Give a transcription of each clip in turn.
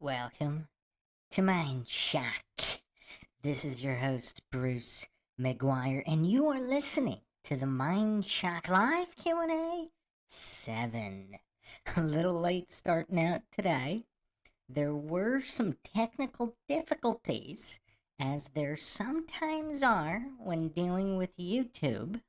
Welcome to MINDSHOCK. This is your host, Bruce McGuire, and you are listening to the MINDSHOCK Live Q&A 7. A little late starting out today. There were some technical difficulties, as there sometimes are when dealing with YouTube.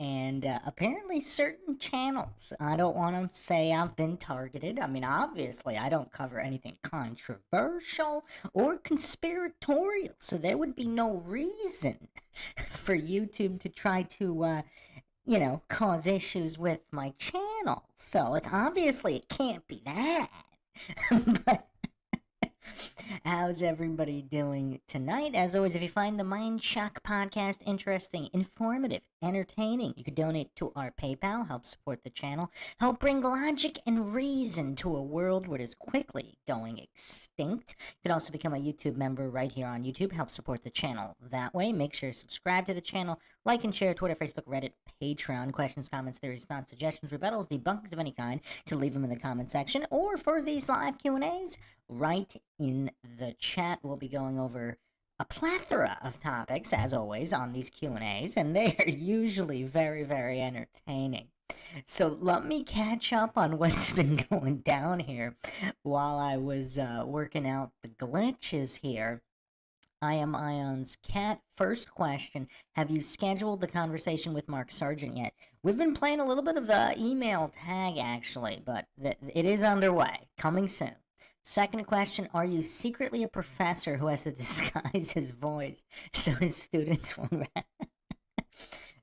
And apparently, certain channels, I don't want to say I've been targeted. I mean, obviously, I don't cover anything controversial or conspiratorial, so there would be no reason for YouTube to try to, cause issues with my channel. So, like, obviously, it can't be that. But how's everybody doing tonight? As always, if you find the MINDSHOCK podcast interesting, informative, entertaining, you could donate to our PayPal, help support the channel, help bring logic and reason to a world where it is quickly going extinct. You could also become a YouTube member right here on YouTube, help support the channel that way. Make sure to subscribe to the channel, like and share Twitter, Facebook, Reddit, Patreon. Questions, comments, theories, thoughts, suggestions, rebuttals, debunkings of any kind, you can leave them in the comment section, or for these live Q&As, right in the chat. We'll be going over a plethora of topics, as always, on these Q&As, and they are usually very, very entertaining. So let me catch up on what's been going down here while I was working out the glitches here. I am Ion's cat. First question, have you scheduled the conversation with Mark Sargent yet? We've been playing a little bit of email tag, actually, but it is underway, coming soon. Second question, are you secretly a professor who has to disguise his voice so his students won't...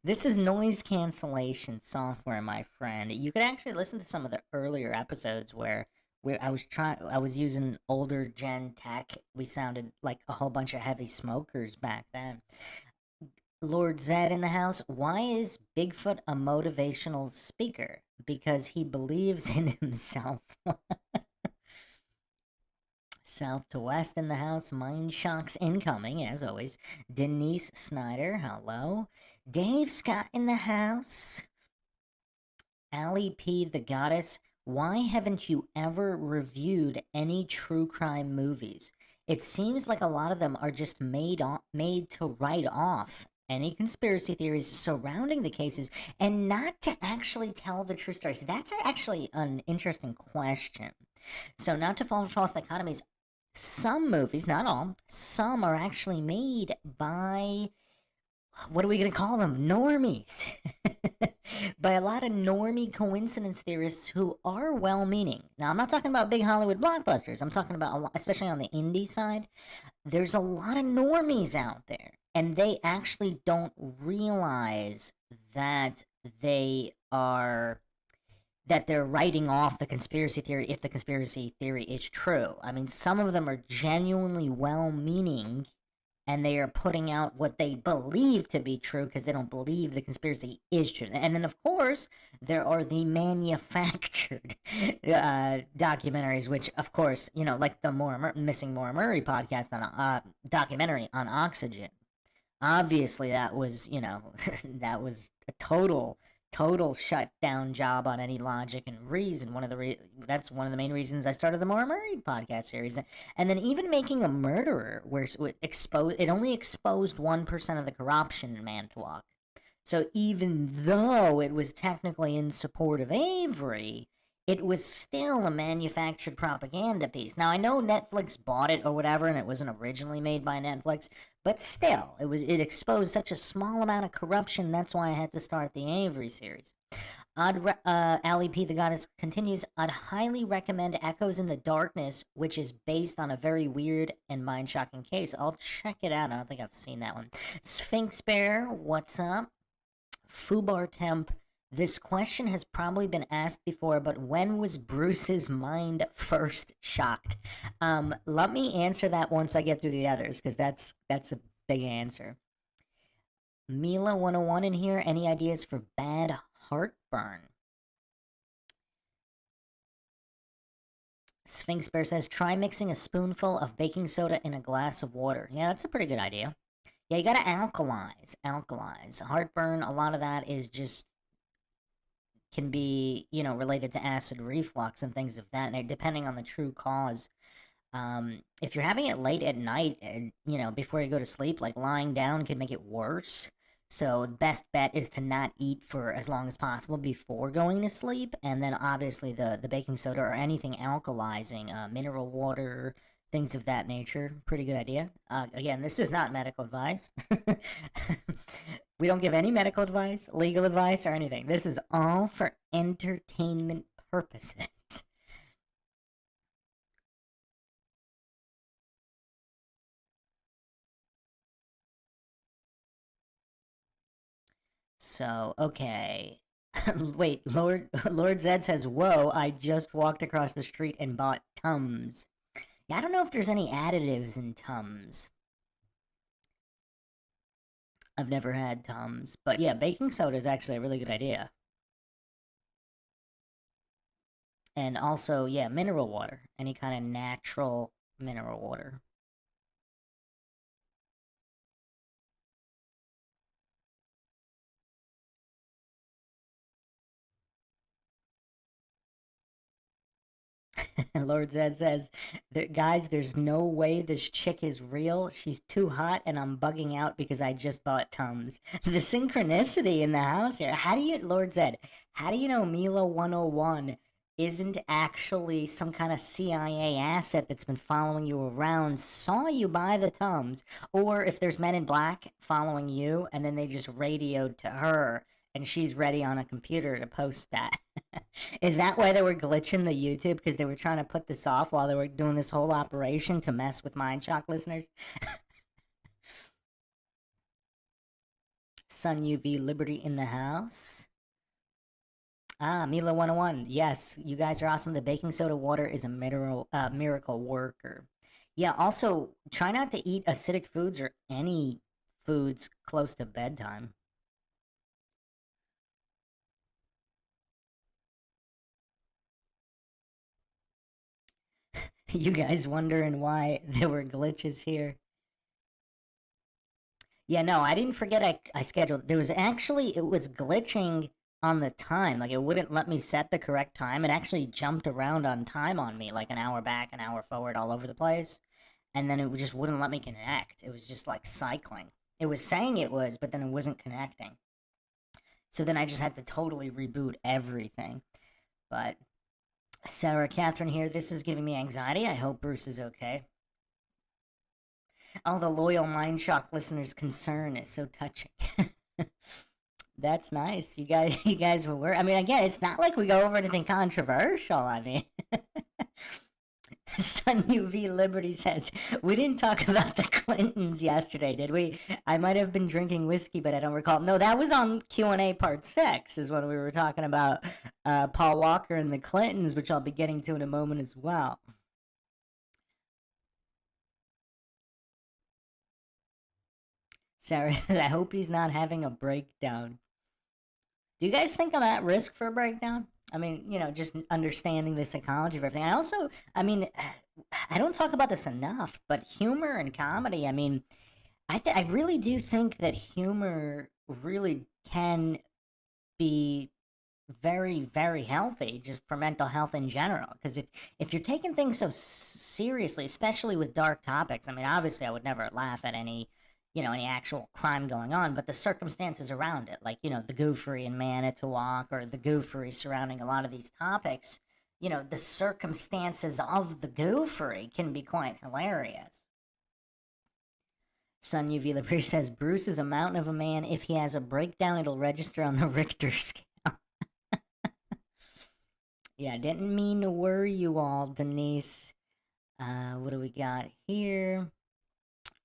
This is noise cancellation software, my friend. You could actually listen to some of the earlier episodes where I was using older gen tech. We sounded like a whole bunch of heavy smokers back then. Lord Zed in the house. Why is Bigfoot a motivational speaker? Because he believes in himself. South to West in the house. MINDSHOCK's incoming, as always. Denise Snyder, hello. Dave Scott in the house. Allie P. the Goddess. Why haven't you ever reviewed any true crime movies? It seems like a lot of them are just made to write off any conspiracy theories surrounding the cases and not to actually tell the true stories. That's actually an interesting question. So, not to fall into false dichotomies, some movies, not all, some are actually made by, what are we going to call them? Normies. By a lot of normie coincidence theorists who are well-meaning. Now, I'm not talking about big Hollywood blockbusters. I'm talking about, a lot, especially on the indie side, there's a lot of normies out there, and they actually don't realize that they're writing off the conspiracy theory if the conspiracy theory is true. I mean, some of them are genuinely well-meaning, and they are putting out what they believe to be true because they don't believe the conspiracy is true. And then, of course, there are the manufactured documentaries, which, of course, like the Missing Maura Murray podcast on documentary on Oxygen. Obviously, that was, that was a total shutdown job on any logic and reason. That's one of the main reasons I started the Maura Murray podcast series. And then even Making a Murderer, where it only exposed 1% of the corruption in Manitowoc. So even though it was technically in support of Avery, it was still a manufactured propaganda piece. Now, I know Netflix bought it or whatever, and it wasn't originally made by Netflix, but still, it exposed such a small amount of corruption. That's why I had to start the Avery series. Ali P. the Goddess continues, I'd highly recommend Echoes in the Darkness, which is based on a very weird and mind-shocking case. I'll check it out. I don't think I've seen that one. Sphinx Bear, what's up? Fubar Temp, this question has probably been asked before, but when was Bruce's mind first shocked? Let me answer that once I get through the others, because that's a big answer. Mila 101 in here, any ideas for bad heartburn? Sphinx Bear says, try mixing a spoonful of baking soda in a glass of water. Yeah, that's a pretty good idea. Yeah, you gotta alkalize. Heartburn, a lot of that is just can be, related to acid reflux and things of that, and depending on the true cause. If you're having it late at night, and before you go to sleep, like lying down could make it worse. So the best bet is to not eat for as long as possible before going to sleep, and then obviously the baking soda or anything alkalizing, mineral water, things of that nature. Pretty good idea. Again, this is not medical advice. We don't give any medical advice, legal advice, or anything. This is all for entertainment purposes. So, okay. Wait, Lord Zed says, "Whoa, I just walked across the street and bought Tums." Yeah, I don't know if there's any additives in Tums. I've never had Tums, but yeah, baking soda is actually a really good idea. And also, yeah, mineral water, any kind of natural mineral water. Lord Zed says, "Guys, there's no way this chick is real. She's too hot, and I'm bugging out because I just bought Tums." The synchronicity in the house here. How do you, Lord Zed? How do you know Mila 101 isn't actually some kind of CIA asset that's been following you around, saw you buy the Tums, or if there's Men in Black following you, and then they just radioed to her, and she's ready on a computer to post that? Is that why they were glitching the YouTube? Because they were trying to put this off while they were doing this whole operation to mess with MindShock listeners? Sun UV Liberty in the house. Ah, Mila 101. Yes, you guys are awesome. The baking soda water is a miracle worker. Yeah, also, try not to eat acidic foods or any foods close to bedtime. You guys wondering why there were glitches here? Yeah, no, I didn't forget I scheduled. There was actually, it was glitching on the time. Like, it wouldn't let me set the correct time. It actually jumped around on time on me, like an hour back, an hour forward, all over the place. And then it just wouldn't let me connect. It was just like cycling. It was saying it was, but then it wasn't connecting. So then I just had to totally reboot everything. But Sarah Catherine here, this is giving me anxiety. I hope Bruce is okay. All the loyal Mind Shock listeners' concern is so touching. That's nice. You guys were. I mean, again, it's not like we go over anything controversial. I mean, Sun UV Liberty says we didn't talk about the Clintons yesterday, did we? I might have been drinking whiskey, but I don't recall. No, that was on Q&A part 6. Is when we were talking about Paul Walker and the Clintons, which I'll be getting to in a moment as well. Sarah, I hope he's not having a breakdown. Do you guys think I'm at risk for a breakdown? I mean, just understanding the psychology of everything. I also, I mean, I don't talk about this enough, but humor and comedy. I mean, I really do think that humor really can be very very healthy just for mental health in general, because if you're taking things so seriously, especially with dark topics. I mean, obviously I would never laugh at any actual crime going on, but the circumstances around it, like the goofery in Manitowoc, or the goofery surrounding a lot of these topics. The circumstances of the goofery can be quite hilarious. Sun UV Labrie says Bruce is a mountain of a man. If he has a breakdown, it'll register on the Richter scale. Yeah, didn't mean to worry you all, Denise. What do we got here?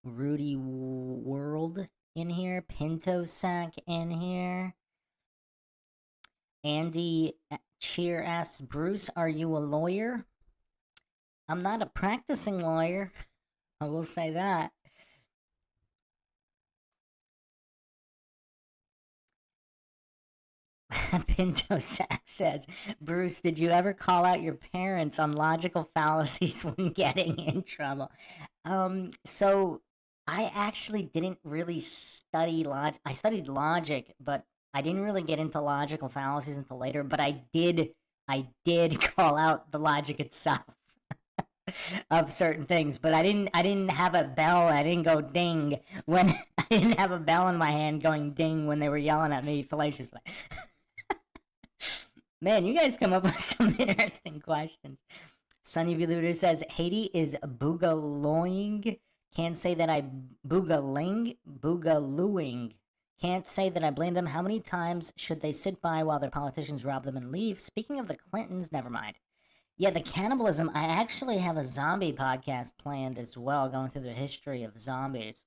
Rudy World in here. Pinto Sack in here. Andy Cheer asks, Bruce, are you a lawyer? I'm not a practicing lawyer. I will say that. Pinto Sack says, Bruce, did you ever call out your parents on logical fallacies when getting in trouble? So I actually didn't really study logic. I studied logic, but I didn't really get into logical fallacies until later. But I did call out the logic itself. of certain things, but I didn't have a bell. I didn't go ding when I didn't have a bell in my hand going ding when they were yelling at me fallaciously. Man, you guys come up with some interesting questions. Sunny V. Looter says Haiti is boogalooing. Can't say that I boogalooing. Can't say that I blame them. How many times should they sit by while their politicians rob them and leave? Speaking of the Clintons, never mind. Yeah, the cannibalism. I actually have a zombie podcast planned as well, going through the history of zombies.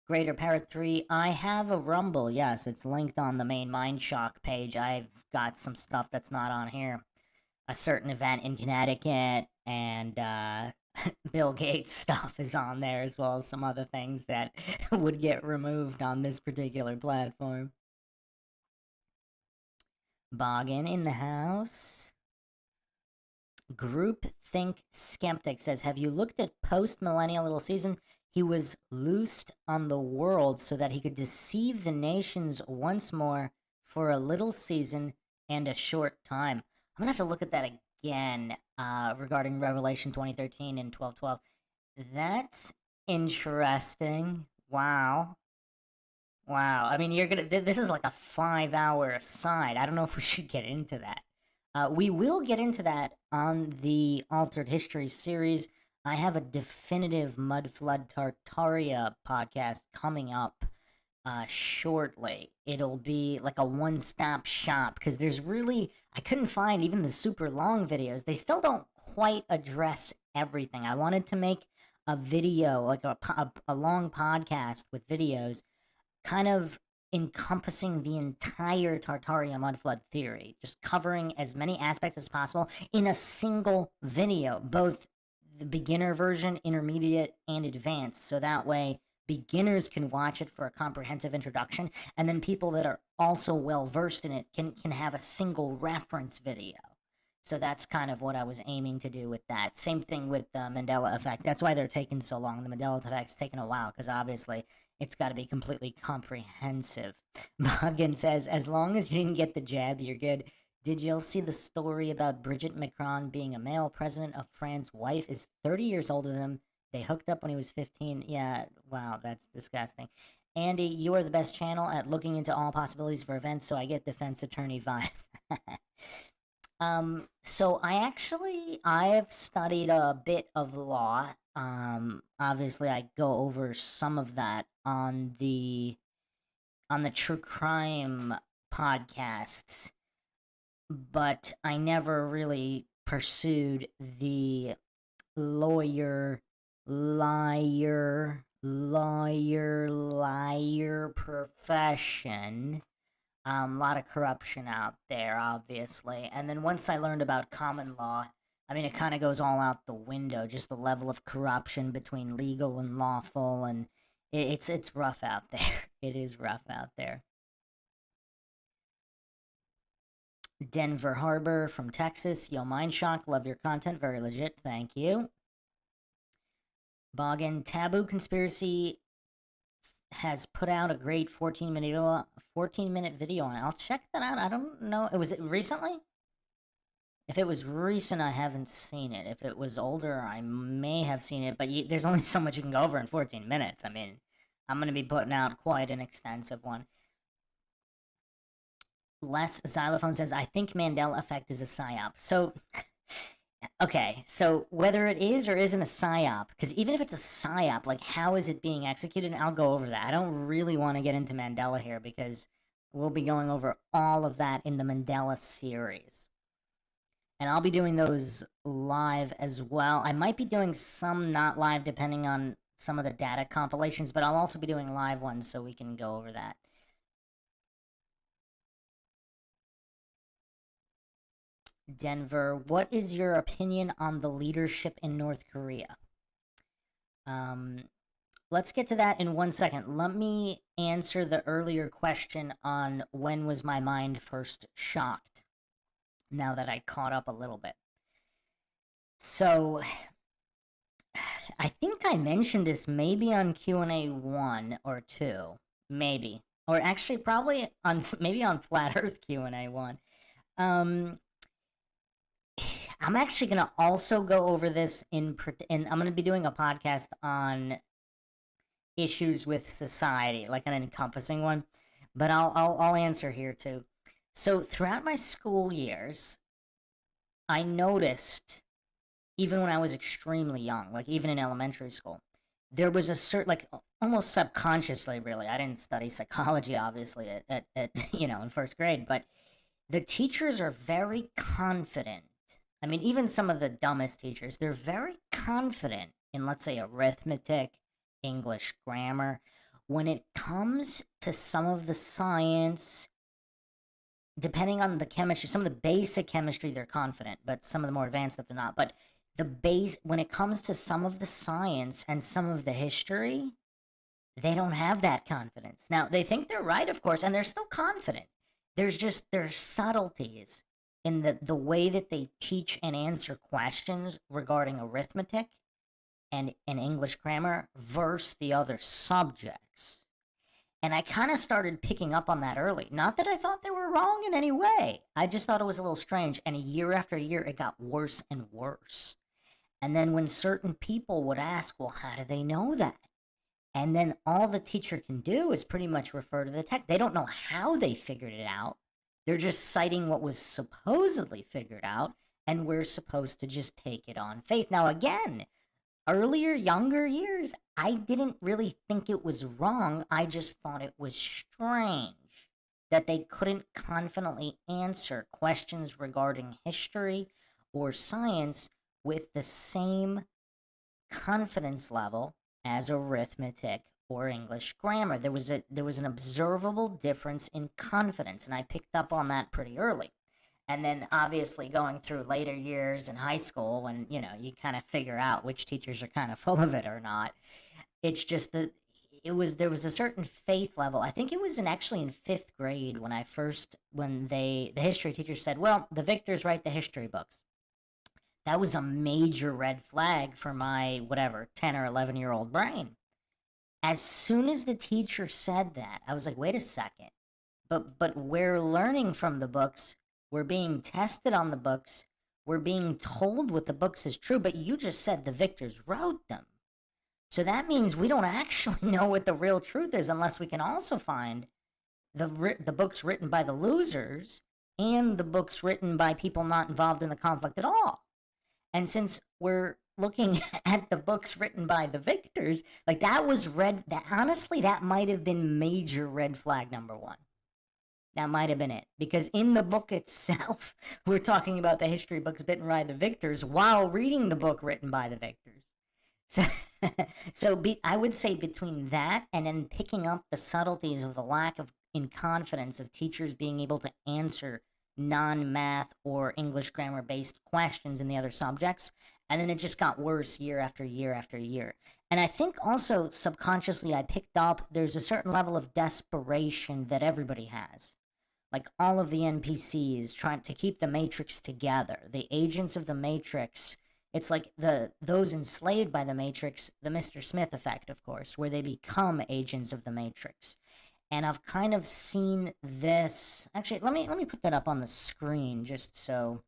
Greater Parrot 3, I have a Rumble. Yes, it's linked on the main MindShock page. I've got some stuff that's not on here. A certain event in Connecticut, and Bill Gates stuff is on there, as well as some other things that would get removed on this particular platform. Boggin in the house. Group Think Skeptic says, have you looked at post-millennial little season? He was loosed on the world so that he could deceive the nations once more for a little season and a short time. I'm gonna have to look at that again regarding Revelation 2013 and 12:12. That's interesting. Wow. Wow. I mean, you're gonna. This is like a 5 hour aside. I don't know if we should get into that. We will get into that on the Altered History series. I have a definitive Mudflood Tartaria podcast coming up shortly. It'll be like a one-stop shop because there's really I couldn't find even the super long videos. They still don't quite address everything. I wanted to make a video like a long podcast with videos, kind of encompassing the entire Tartaria mudflood theory, just covering as many aspects as possible in a single video, both the beginner version, intermediate, and advanced, so that way beginners can watch it for a comprehensive introduction, and then people that are also well versed in it can have a single reference video. So that's kind of what I was aiming to do with that. Same thing with the Mandela effect. That's why they're taking so long. The Mandela effect's taking a while because obviously it's got to be completely comprehensive. Boggin says, as long as you didn't get the jab, you're good. Did y'all see the story about Brigitte Macron being a male president of France? Wife is 30 years older than him. They hooked up when he was 15. Yeah, wow, that's disgusting. Andy, you are the best channel at looking into all possibilities for events, so I get defense attorney vibes. So I've studied a bit of law. Obviously I go over some of that on the true crime podcasts, but I never really pursued the lawyer, liar profession. A lot of corruption out there, obviously. And then once I learned about common law, I mean, it kind of goes all out the window. Just the level of corruption between legal and lawful, and it's rough out there. It is rough out there. Denver Harbor from Texas. Yo, MindShock, love your content. Very legit. Thank you. Boggin, Taboo Conspiracy has put out a great 14-minute video on it. I'll check that out. I don't know. Was it recently? If it was recent, I haven't seen it. If it was older, I may have seen it. But there's only so much you can go over in 14 minutes. I mean, I'm going to be putting out quite an extensive one. Les Xylophone says, I think Mandela effect is a psyop. So, okay, so whether it is or isn't a psyop, because even if it's a psyop, like, how is it being executed? I'll go over that. I don't really want to get into Mandela here because we'll be going over all of that in the Mandela series. And I'll be doing those live as well. I might be doing some not live depending on some of the data compilations, but I'll also be doing live ones so we can go over that. Denver, what is your opinion on the leadership in North Korea? Let's get to that in 1 second. Let me answer the earlier question on when was my mind first shocked, now that I caught up a little bit. So, I think I mentioned this maybe on Q&A 1 or 2, maybe. Or actually, probably maybe on Flat Earth Q&A 1. I'm actually going to also go over this and I'm going to be doing a podcast on issues with society, like an encompassing one. But I'll answer here too. So throughout my school years, I noticed, even when I was extremely young, like even in elementary school, there was a certain, like almost subconsciously, really. I didn't study psychology, obviously, at in first grade, but the teachers are very confident. I mean, even some of the dumbest teachers, they're very confident in, let's say, arithmetic, English grammar. When it comes to some of the science, depending on the chemistry, some of the basic chemistry, they're confident, but some of the more advanced stuff, they're not. But when it comes to some of the science and some of the history, they don't have that confidence. Now, they think they're right, of course, and they're still confident. There's subtleties in the way that they teach and answer questions regarding arithmetic and English grammar versus the other subjects. And I kind of started picking up on that early. Not that I thought they were wrong in any way. I just thought it was a little strange. And year after year, it got worse and worse. And then when certain people would ask, well, how do they know that? And then all the teacher can do is pretty much refer to the text. They don't know how they figured it out. They're just citing what was supposedly figured out, and we're supposed to just take it on faith. Now, again, earlier, younger years, I didn't really think it was wrong. I just thought it was strange that they couldn't confidently answer questions regarding history or science with the same confidence level as arithmetic or English grammar. There was an observable difference in confidence, and I picked up on that pretty early. And then obviously going through later years in high school, when you kind of figure out which teachers are kind of full of it or not. It's just that there was a certain faith level. I think it was actually in fifth grade when the history teacher said, "Well, the victors write the history books." That was a major red flag for my whatever 10 or 11-year-old brain. As soon as the teacher said that, I was like, wait a second. But we're learning from the books. We're being tested on the books. We're being told what the books is true, but you just said the victors wrote them. So that means we don't actually know what the real truth is unless we can also find the books written by the losers and the books written by people not involved in the conflict at all. And since we're looking at the books written by the victors, like that was honestly, that might have been major red flag number one. That might have been it. Because in the book itself, we're talking about the history books written by the victors while reading the book written by the victors. So, I would say between that and then picking up the subtleties of the lack of confidence of teachers being able to answer non-math or English grammar based questions in the other subjects, and then it just got worse year after year after year. And I think also subconsciously I picked up there's a certain level of desperation that everybody has. Like all of the NPCs trying to keep the Matrix together, the agents of the Matrix. It's like those enslaved by the Matrix, the Mr. Smith effect, of course, where they become agents of the Matrix. And I've kind of seen this. Actually, let me put that up on the screen just so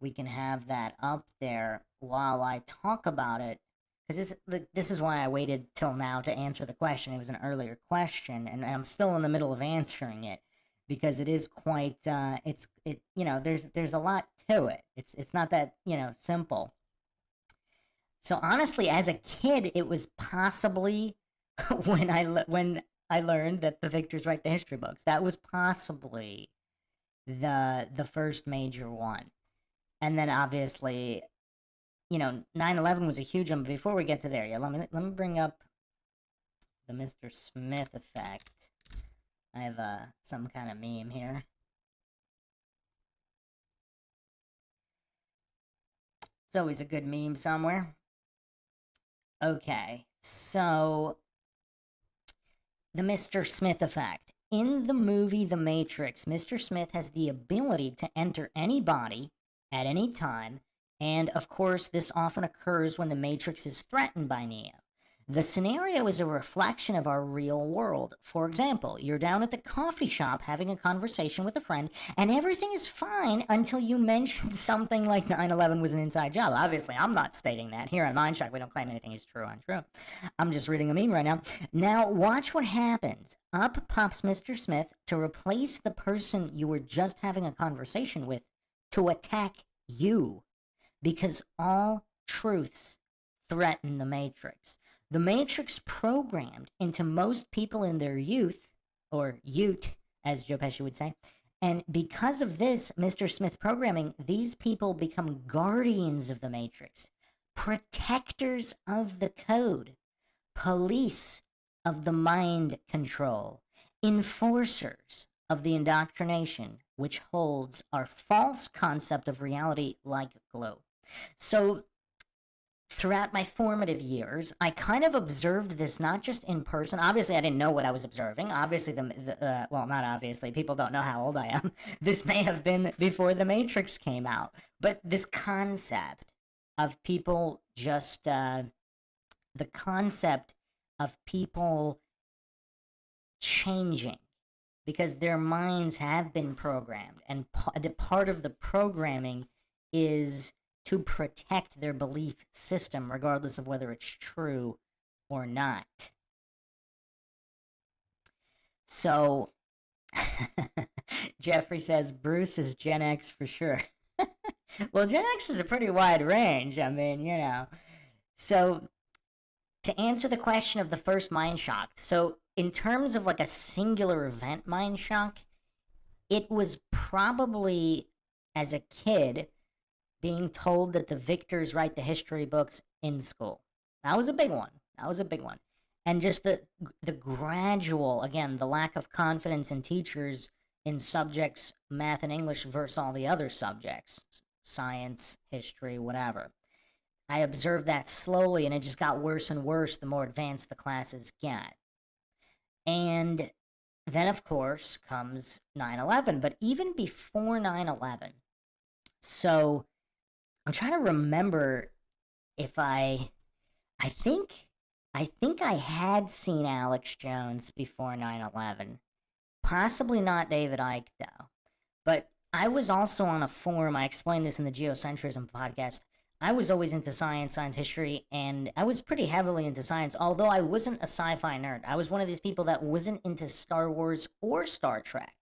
we can have that up there while I talk about it. Because this is why I waited till now to answer the question. It was an earlier question, and I'm still in the middle of answering it because it is quite. There's a lot to it. It's not that simple. So honestly, as a kid, it was possibly when I learned that the victors write the history books. That was possibly the first major one. And then obviously, 9/11 was a huge one. But before we get to there, let me bring up the Mr. Smith effect. I have some kind of meme here. It's always a good meme somewhere. Okay, so the Mr. Smith effect. In the movie The Matrix, Mr. Smith has the ability to enter any body at any time, and of course, this often occurs when the Matrix is threatened by Neo. The scenario is a reflection of our real world. For example, you're down at the coffee shop having a conversation with a friend, and everything is fine until you mention something like 9/11 was an inside job. Obviously, I'm not stating that. Here on MindShock, we don't claim anything is true or untrue. I'm just reading a meme right now. Now, watch what happens. Up pops Mr. Smith to replace the person you were just having a conversation with to attack you, because all truths threaten the Matrix. The Matrix programmed into most people in their youth, or ute, as Joe Pesci would say. And because of this Mr. Smith programming, these people become guardians of the Matrix, protectors of the code, police of the mind control, enforcers of the indoctrination, which holds our false concept of reality like glue. So, throughout my formative years, I kind of observed this not just in person. Obviously, I didn't know what I was observing. Obviously, well, not obviously. People don't know how old I am. This may have been before The Matrix came out. But this concept of people just, the concept of people changing because their minds have been programmed. And part of the programming is to protect their belief system, regardless of whether it's true or not. So, Jeffrey says, Bruce is Gen X for sure. Well, Gen X is a pretty wide range. I mean, you know. So, to answer the question of the first Mind Shock, so in terms of like a singular event Mind Shock, it was probably, as a kid, being told that the victors write the history books in school. That was a big one. And just the gradual, again, the lack of confidence in teachers in subjects, math and English versus all the other subjects, science, history, whatever. I observed that slowly, and it just got worse and worse the more advanced the classes get. And then, of course, comes 9/11. But even before 9/11, so I'm trying to remember if I think I had seen Alex Jones before 9/11. Possibly not David Icke, though. But I was also on a forum. I explained this in the Geocentrism podcast. I was always into science history, and I was pretty heavily into science, although I wasn't a sci-fi nerd. I was one of these people that wasn't into Star Wars or Star Trek.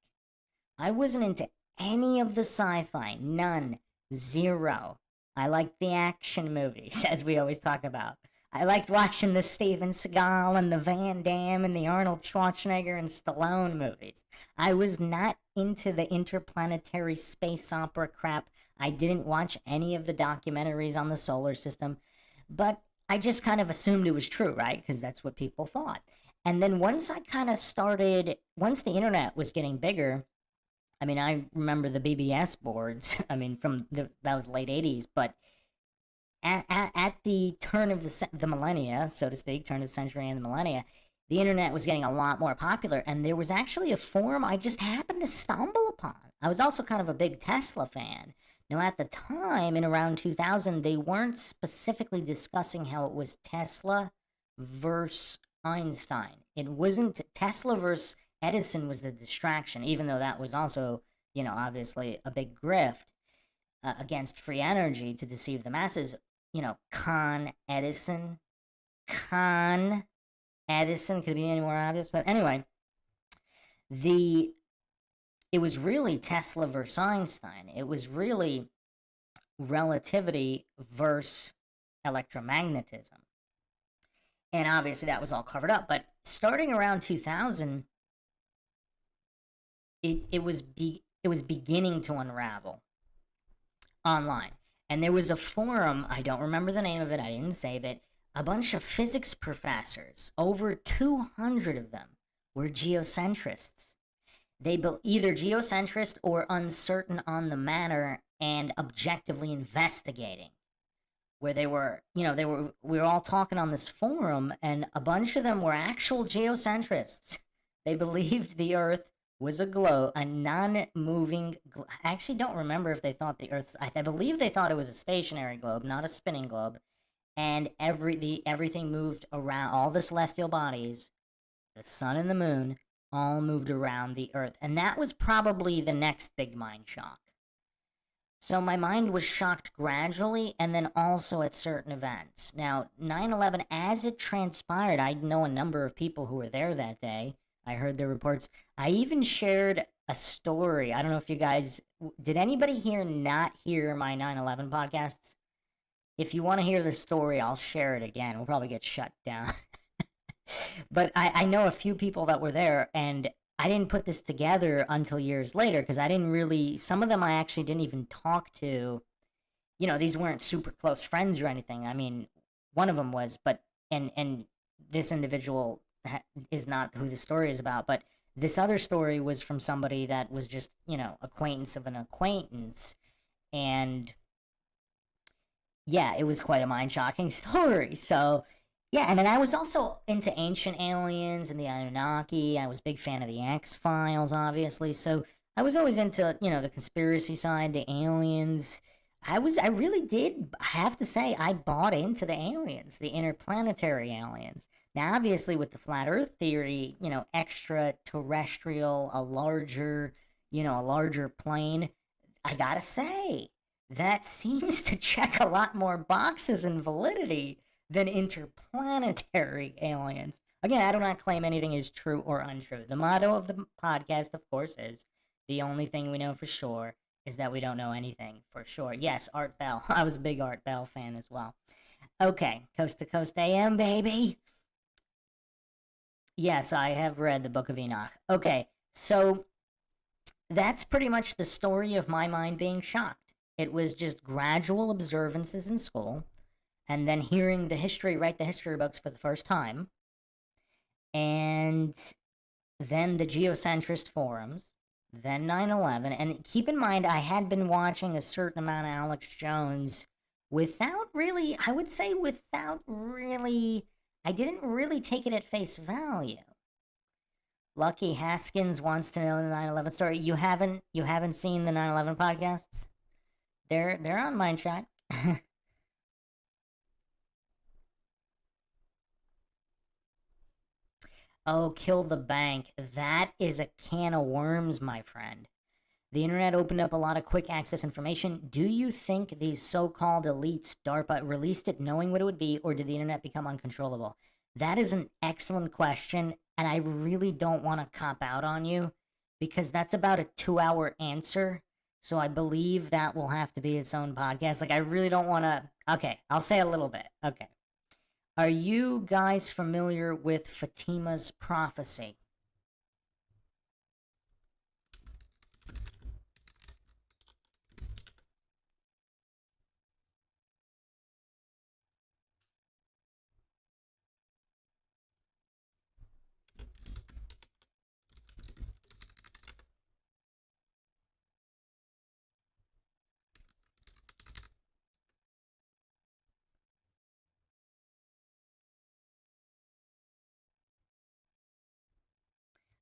I wasn't into any of the sci-fi. None. Zero. I liked the action movies, as we always talk about. I liked watching the Steven Seagal and the Van Damme and the Arnold Schwarzenegger and Stallone movies. I was not into the interplanetary space opera crap. I didn't watch any of the documentaries on the solar system, but I just kind of assumed it was true, right? Because that's what people thought. And then once I kind of started, once the internet was getting bigger, I mean, I remember the BBS boards. I mean, that was late 80s, but at the turn of the millennia, so to speak, turn of the century and the millennia, the internet was getting a lot more popular, and there was actually a forum I just happened to stumble upon. I was also kind of a big Tesla fan. Now, at the time, in around 2000, they weren't specifically discussing how it was Tesla versus Einstein. It wasn't Tesla versus Edison was the distraction, even though that was also, you know, obviously a big grift against free energy to deceive the masses. You know, Con Edison could be any more obvious, but anyway, it was really Tesla versus Einstein. It was really relativity versus electromagnetism. And obviously that was all covered up, but starting around 2000, it was beginning to unravel online. And there was a forum, I don't remember the name of it, I didn't save it, a bunch of physics professors, over 200 of them, were geocentrists. They either geocentrist or uncertain on the matter and objectively investigating. Where they were, you know, we were all talking on this forum, and a bunch of them were actual geocentrists. They believed the Earth was a globe, a non-moving I actually don't remember if they thought the Earth, I believe they thought it was a stationary globe, not a spinning globe, and everything moved around. All the celestial bodies, the sun and the moon, all moved around the Earth, and that was probably the next big mind shock. So my mind was shocked gradually and then also at certain events. Now, 9/11, as it transpired, I know a number of people who were there that day. I heard their reports. I even shared a story. I don't know if you guys did anybody here not hear my 9/11 podcasts? If you want to hear the story, I'll share it again. We'll probably get shut down. But I know a few people that were there, and I didn't put this together until years later because I didn't really. Some of them I actually didn't even talk to. These weren't super close friends or anything. I mean, one of them was, but and this individual is not who the story is about. But this other story was from somebody that was just acquaintance of an acquaintance, and yeah, it was quite a mind shocking story. So yeah, and then I was also into ancient aliens and the Anunnaki. I was a big fan of the X Files, obviously. So I was always into the conspiracy side, the aliens. I really did have to say I bought into the aliens, the interplanetary aliens. Now, obviously, with the flat Earth theory, extraterrestrial, a larger plane. I gotta say, that seems to check a lot more boxes in validity than interplanetary aliens. Again, I do not claim anything is true or untrue. The motto of the podcast, of course, is the only thing we know for sure is that we don't know anything for sure. Yes, Art Bell. I was a big Art Bell fan as well. Okay, Coast to Coast AM, baby. Yes, I have read the Book of Enoch. Okay, so that's pretty much the story of my mind being shocked. It was just gradual observances in school, and then hearing write the history books for the first time, and then the geocentrist forums, then 9/11. And keep in mind, I had been watching a certain amount of Alex Jones without really, I would say, I didn't really take it at face value. Lucky Haskins wants to know the 9/11 story. You haven't seen the 9/11 podcasts? They're on MindShock. Oh, kill the bank. That is a can of worms, my friend. The internet opened up a lot of quick access information. Do you think these so called elites, DARPA, released it knowing what it would be, or did the internet become uncontrollable? That is an excellent question, and I really don't want to cop out on you because that's about a 2 hour answer. So I believe that will have to be its own podcast. Like, I really don't want to. Okay, I'll say a little bit. Okay. Are you guys familiar with Fatima's prophecy?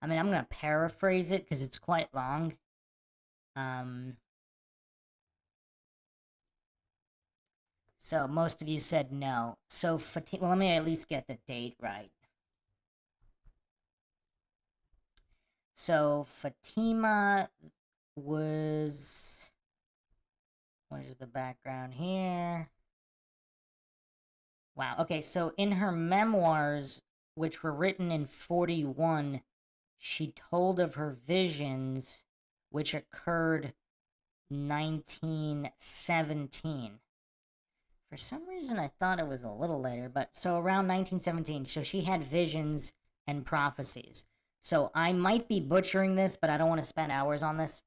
I mean, I'm going to paraphrase it because it's quite long. Um, so most of you said no. So Fatima, well, let me at least get the date right. So Fatima was, what is the background here? Wow. Okay, so in her memoirs, which were written in 41, she told of her visions, which occurred 1917. For some reason, I thought it was a little later, but so around 1917. So she had visions and prophecies. So I might be butchering this, but I don't want to spend hours on this.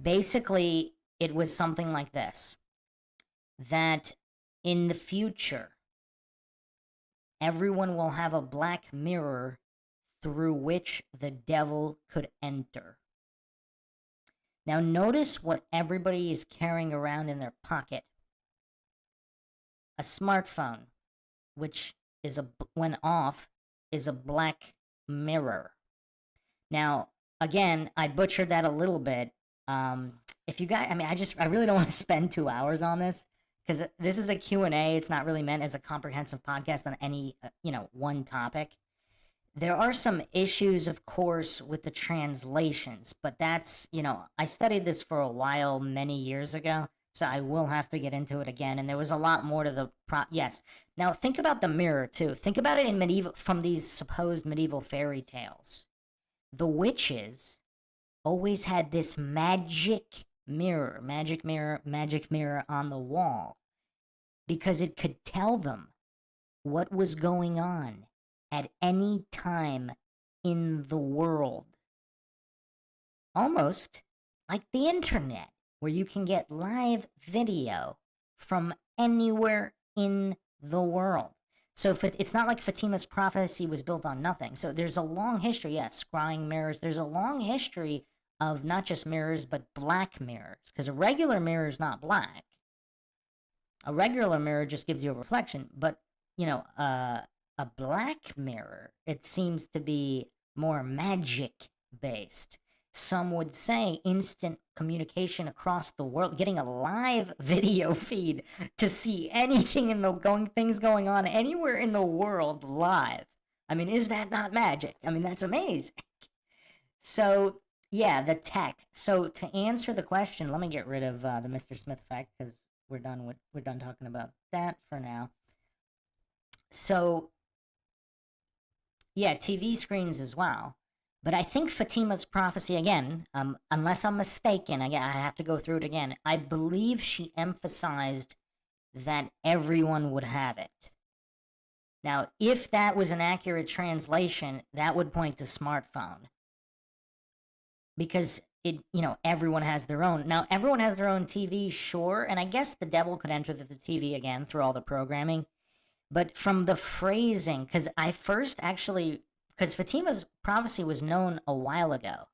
Basically, it was something like this, that in the future, everyone will have a black mirror through which the devil could enter. Now, notice what everybody is carrying around in their pocket. A smartphone, which is when off, is a black mirror. Now, again, I butchered that a little bit. If you guys, I mean, I really don't want to spend 2 hours on this because this is a Q&A. It's not really meant as a comprehensive podcast on any, one topic. There are some issues, of course, with the translations, but that's, I studied this for a while many years ago, so I will have to get into it again. And there was a lot more to the yes. Now think about the mirror too. Think about it in medieval, from these supposed medieval fairy tales. The witches always had this magic mirror on the wall, because it could tell them what was going on at any time in the world. Almost like the internet, where you can get live video from anywhere in the world. So it's not like Fatima's prophecy was built on nothing. So there's a long history, yes, scrying mirrors. There's a long history of not just mirrors, but black mirrors. Because a regular mirror is not black. A regular mirror just gives you a reflection. But, a black mirror, it seems to be more magic-based. Some would say instant communication across the world, getting a live video feed to see anything things going on anywhere in the world live. I mean, is that not magic? I mean, that's amazing. So, yeah, the tech. So to answer the question, let me get rid of the Mr. Smith effect, because we're done talking about that for now. So, yeah, TV screens as well. But I think Fatima's prophecy, again, unless I'm mistaken, I have to go through it again. I believe she emphasized that everyone would have it. Now, if that was an accurate translation, that would point to smartphone. Because everyone has their own. Now, everyone has their own TV, sure, and I guess the devil could enter the TV again through all the programming. But from the phrasing, because Fatima's prophecy was known a while ago,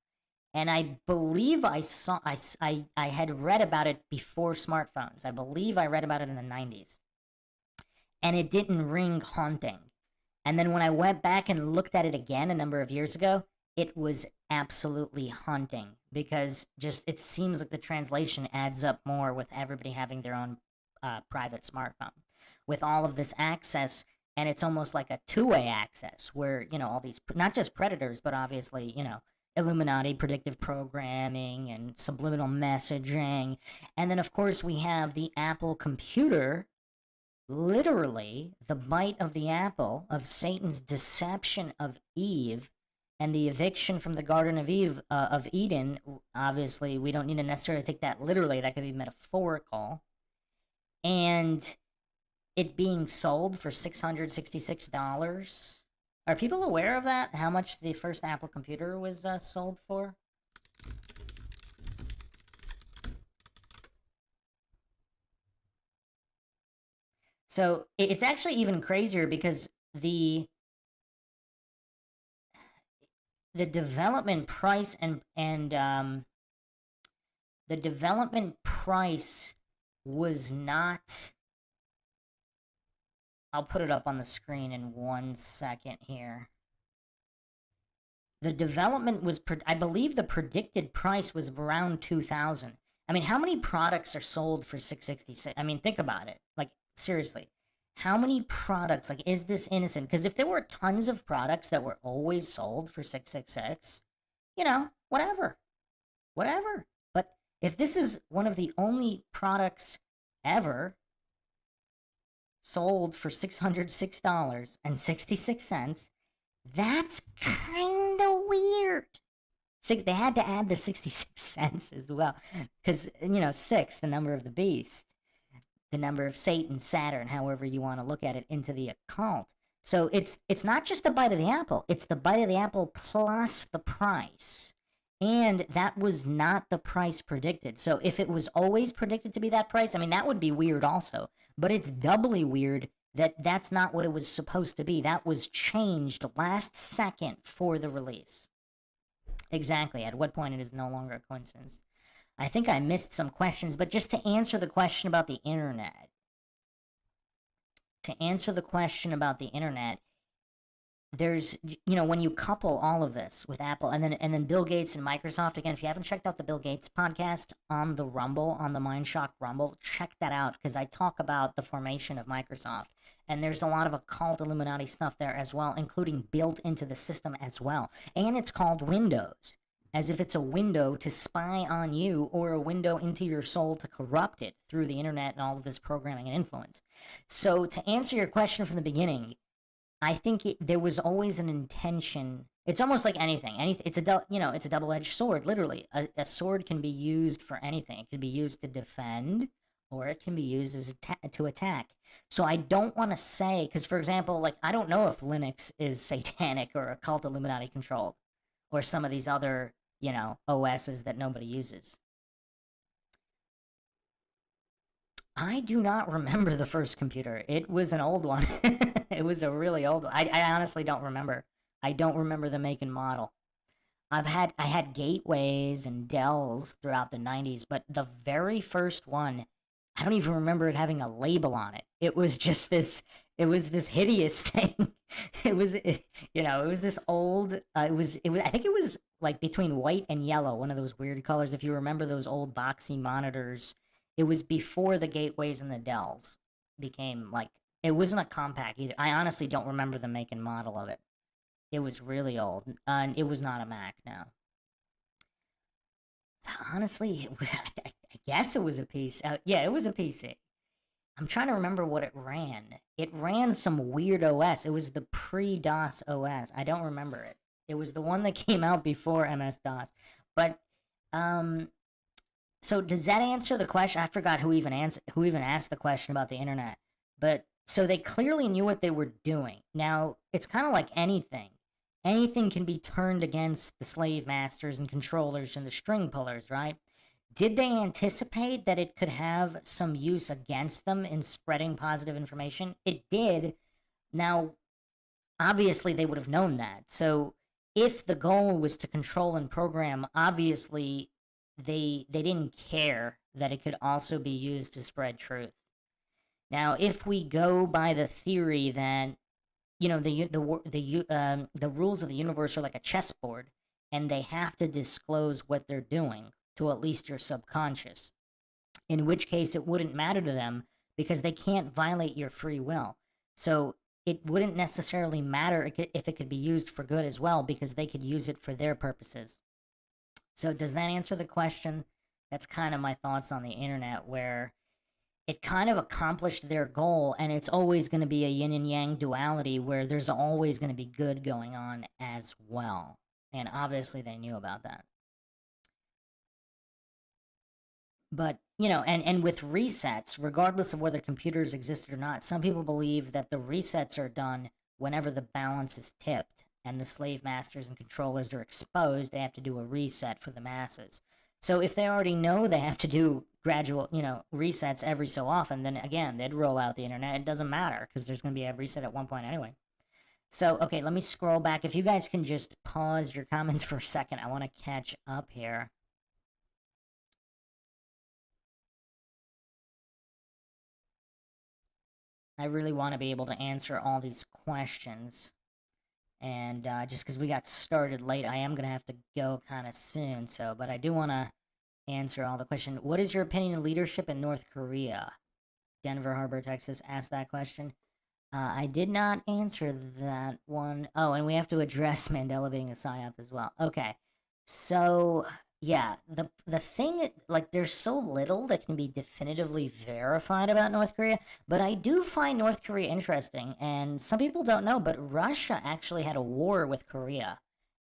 and I believe I had read about it before smartphones. I believe I read about it in the 90s. And it didn't ring haunting. And then when I went back and looked at it again a number of years ago, it was absolutely haunting, because it seems like the translation adds up more with everybody having their own private smartphone. With all of this access, and it's almost like a two-way access where, all these, not just predators, but obviously, Illuminati, predictive programming, and subliminal messaging. And then, of course, we have the Apple computer, literally the bite of the apple of Satan's deception of Eve and the eviction from the Garden of Eden. Obviously, we don't need to necessarily take that literally. That could be metaphorical. And it being sold for $666. Are people aware of that? How much the first Apple computer was sold for? So it's actually even crazier, because the development price and the development price was not. I'll put it up on the screen in 1 second here. The development was, I believe the predicted price was around $2,000. I mean, how many products are sold for $666? I mean, think about it. Like, seriously. How many products, is this innocent? Because if there were tons of products that were always sold for $666, whatever. Whatever. But if this is one of the only products ever sold for $606.66, that's kind of weird. They had to add the 66 cents as well, because 6, the number of the beast, the number of Satan, Saturn, however you want to look at it, into the occult. So it's not just the bite of the apple, it's the bite of the apple plus the price. And that was not the price predicted. So if it was always predicted to be that price, I mean, that would be weird also. But it's doubly weird that that's not what it was supposed to be. That was changed last second for the release. Exactly. At what point it is no longer a coincidence. I think I missed some questions, but just to answer the question about the internet. there's when you couple all of this with Apple and then Bill Gates and Microsoft again. If you haven't checked out the Bill Gates podcast on the Rumble, on the MindShock Rumble, check that out because I talk about the formation of Microsoft, and there's a lot of occult Illuminati stuff there as well, including built into the system as well. And it's called Windows, as if it's a window to spy on you or a window into your soul to corrupt it through the internet and all of this programming and influence. So to answer your question from the beginning, I think there was always an intention. It's almost like anything. It's it's a double-edged sword. Literally, a sword can be used for anything. It can be used to defend, or it can be used as to attack. So I don't want to say because, for example, like I don't know if Linux is satanic or occult Illuminati controlled, or some of these other OSs that nobody uses. I do not remember the first computer. It was an old one. It was a really old one. I honestly don't remember. I don't remember the make and model. I had gateways and Dells throughout the 90s, but the very first one, I don't even remember it having a label on it. It was this hideous thing. It was this old it was I think it was like between white and yellow, one of those weird colors if you remember those old boxy monitors. It was before the gateways and the Dells became like it wasn't a compact either. I honestly don't remember the make and model of it. It was really old, and it was not a Mac. No, honestly, I guess it was a PC. Yeah, it was a PC. I'm trying to remember what it ran. It ran some weird OS. It was the pre-DOS OS. I don't remember it. It was the one that came out before MS-DOS. But um, so does that answer the question? I forgot who even asked the question about the internet. But so they clearly knew what they were doing. Now, it's kind of like anything. Anything can be turned against the slave masters and controllers and the string pullers, right? Did they anticipate that it could have some use against them in spreading positive information? It did. Now, obviously, they would have known that. So, if the goal was to control and program, obviously, they didn't care that it could also be used to spread truth. Now, if we go by the theory that the rules of the universe are like a chessboard, and they have to disclose what they're doing to at least your subconscious. In which case, it wouldn't matter to them because they can't violate your free will. So it wouldn't necessarily matter if it could be used for good as well because they could use it for their purposes. So does that answer the question? That's kind of my thoughts on the internet, where it kind of accomplished their goal, and it's always going to be a yin and yang duality where there's always going to be good going on as well. And obviously, they knew about that. But, and with resets, regardless of whether computers existed or not, some people believe that the resets are done whenever the balance is tipped and the slave masters and controllers are exposed. They have to do a reset for the masses. So if they already know they have to do gradual, resets every so often, then again, they'd roll out the internet. It doesn't matter because there's going to be a reset at one point anyway. So, okay, let me scroll back. If you guys can just pause your comments for a second, I want to catch up here. I really want to be able to answer all these questions. And just because we got started late, I am going to have to go kind of soon. So, but I do want to answer all the questions. What is your opinion of leadership in North Korea? Denver Harbor, Texas asked that question. I did not answer that one. Oh, and we have to address Mandela being a psyop as well. Okay. So, yeah, the thing, like, there's so little that can be definitively verified about North Korea, but I do find North Korea interesting, and some people don't know, but Russia actually had a war with Korea,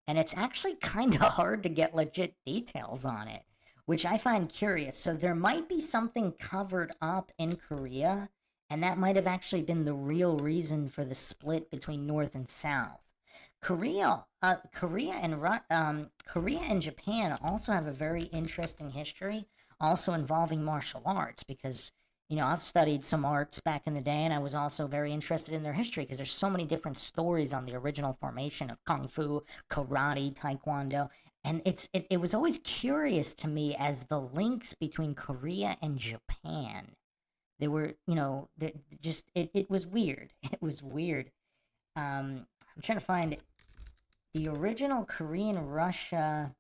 and it's actually kind of hard to get legit details on it, which I find curious. So there might be something covered up in Korea, and that might have actually been the real reason for the split between North and South. Korea and Japan also have a very interesting history, also involving martial arts. Because I've studied some arts back in the day, and I was also very interested in their history because there's so many different stories on the original formation of kung fu, karate, taekwondo, and it was always curious to me as the links between Korea and Japan. They were, just it was weird. It was weird. I'm trying to find the original Korean-Russia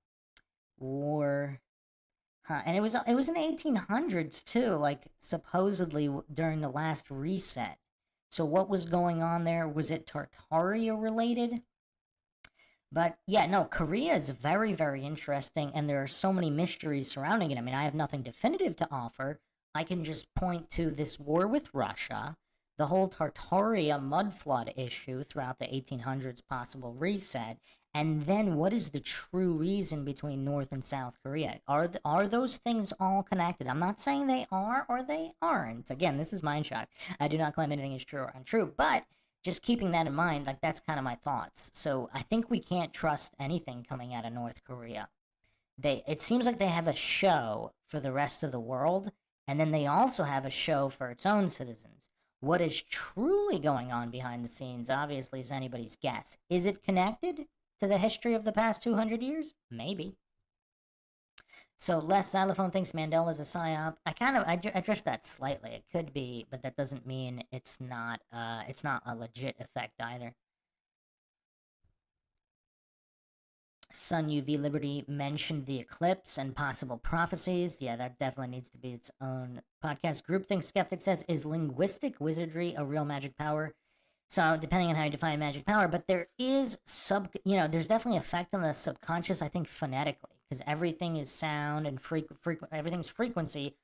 war. And it was in the 1800s too, like supposedly during the last reset. So what was going on there? Was it Tartaria related? But yeah, no, Korea is very, very interesting, and there are so many mysteries surrounding it. I mean, I have nothing definitive to offer. I can just point to this war with Russia, the whole Tartaria mud flood issue throughout the 1800s, possible reset, and then what is the true reason between North and South Korea? Are those things all connected? I'm not saying they are or they aren't. Again, this is MindShock. I do not claim anything is true or untrue, but just keeping that in mind, like that's kind of my thoughts. So I think we can't trust anything coming out of North Korea. It seems like they have a show for the rest of the world, and then they also have a show for its own citizens. What is truly going on behind the scenes, obviously, is anybody's guess. Is it connected to the history of the past 200 years? Maybe. So Les Xylophone thinks Mandela's a psyop. I addressed that slightly. It could be, but that doesn't mean it's not a legit effect either. Sun UV Liberty mentioned the eclipse and possible prophecies. Yeah, that definitely needs to be its own podcast. Groupthink Skeptic says, is linguistic wizardry a real magic power? So depending on how you define magic power, but there is there's definitely effect on the subconscious, I think, phonetically, because everything is sound and everything's frequency,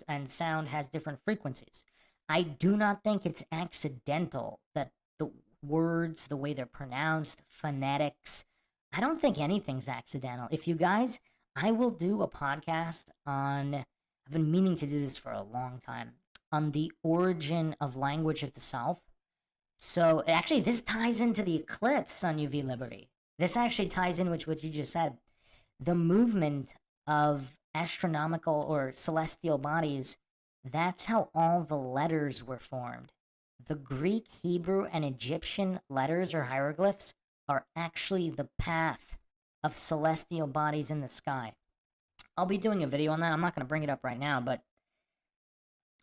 and sound has different frequencies. I do not think it's accidental that the words, the way they're pronounced, phonetics, I don't think anything's accidental. If you guys, I will do a podcast on, I've been meaning to do this for a long time, on the origin of language itself. So actually, this ties into the eclipse on UV Liberty. This actually ties in with what you just said. The movement of astronomical or celestial bodies, that's how all the letters were formed. The Greek, Hebrew, and Egyptian letters or hieroglyphs are actually the path of celestial bodies in the sky. I'll be doing a video on that. I'm not going to bring it up right now, but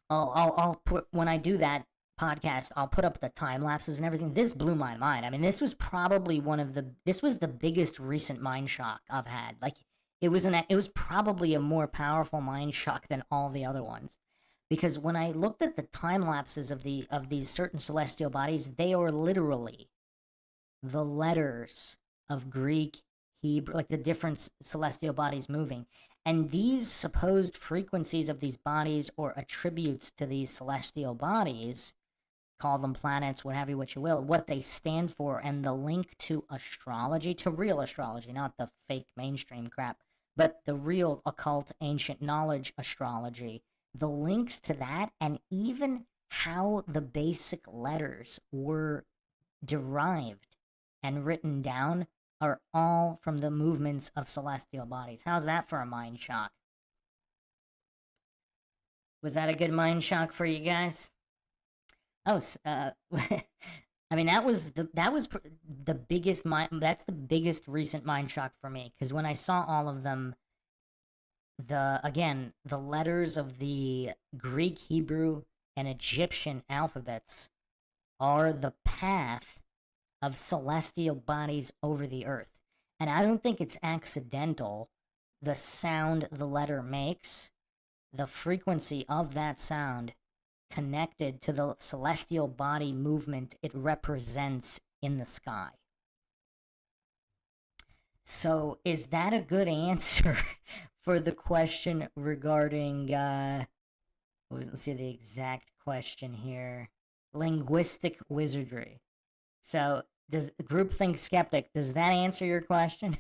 I'll put, when I do that podcast, I'll put up the time lapses and everything. This blew my mind. I mean, this was probably this was the biggest recent mind shock I've had. Like, it was probably a more powerful mind shock than all the other ones. Because when I looked at the time lapses of these certain celestial bodies, they are literally the letters of Greek, Hebrew, like the different celestial bodies moving. And these supposed frequencies of these bodies or attributes to these celestial bodies, call them planets, what you will, what they stand for, and the link to astrology, to real astrology, not the fake mainstream crap, but the real occult ancient knowledge astrology, the links to that, and even how the basic letters were derived and written down are all from the movements of celestial bodies. How's that for a mind shock? Was that a good mind shock for you guys? Oh, I mean, that's the biggest recent mind shock for me, because when I saw all of them, the letters of the Greek, Hebrew, and Egyptian alphabets are the path of celestial bodies over the earth. And I don't think it's accidental. The sound the letter makes, the frequency of that sound connected to the celestial body movement it represents in the sky. So is that a good answer for the question regarding, let's see the exact question here, linguistic wizardry? So, does Groupthink Skeptic, does that answer your question?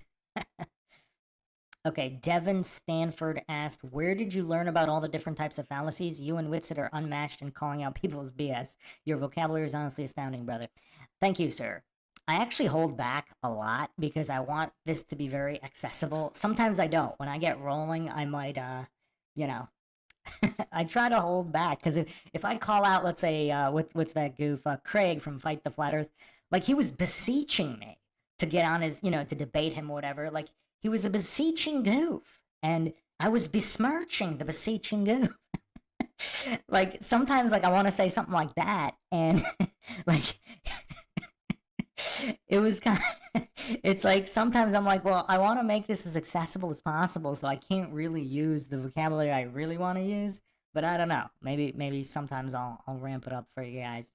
Okay, Devin Stanford asked, where did you learn about all the different types of fallacies? You and Witsit are unmatched in calling out people's BS. Your vocabulary is honestly astounding, brother. Thank you, sir. I actually hold back a lot because I want this to be very accessible. Sometimes I don't. When I get rolling, I might, I try to hold back, because if I call out, let's say, what's that goof, Craig from Fight the Flat Earth, like, he was beseeching me to get on his, to debate him or whatever. Like, he was a beseeching goof, and I was besmirching the beseeching goof. Like, sometimes, like, I want to say something like that, and, like, It was kind of, it's like sometimes I'm like, well, I want to make this as accessible as possible, so I can't really use the vocabulary I really want to use. But I don't know. Maybe sometimes I'll ramp it up for you guys.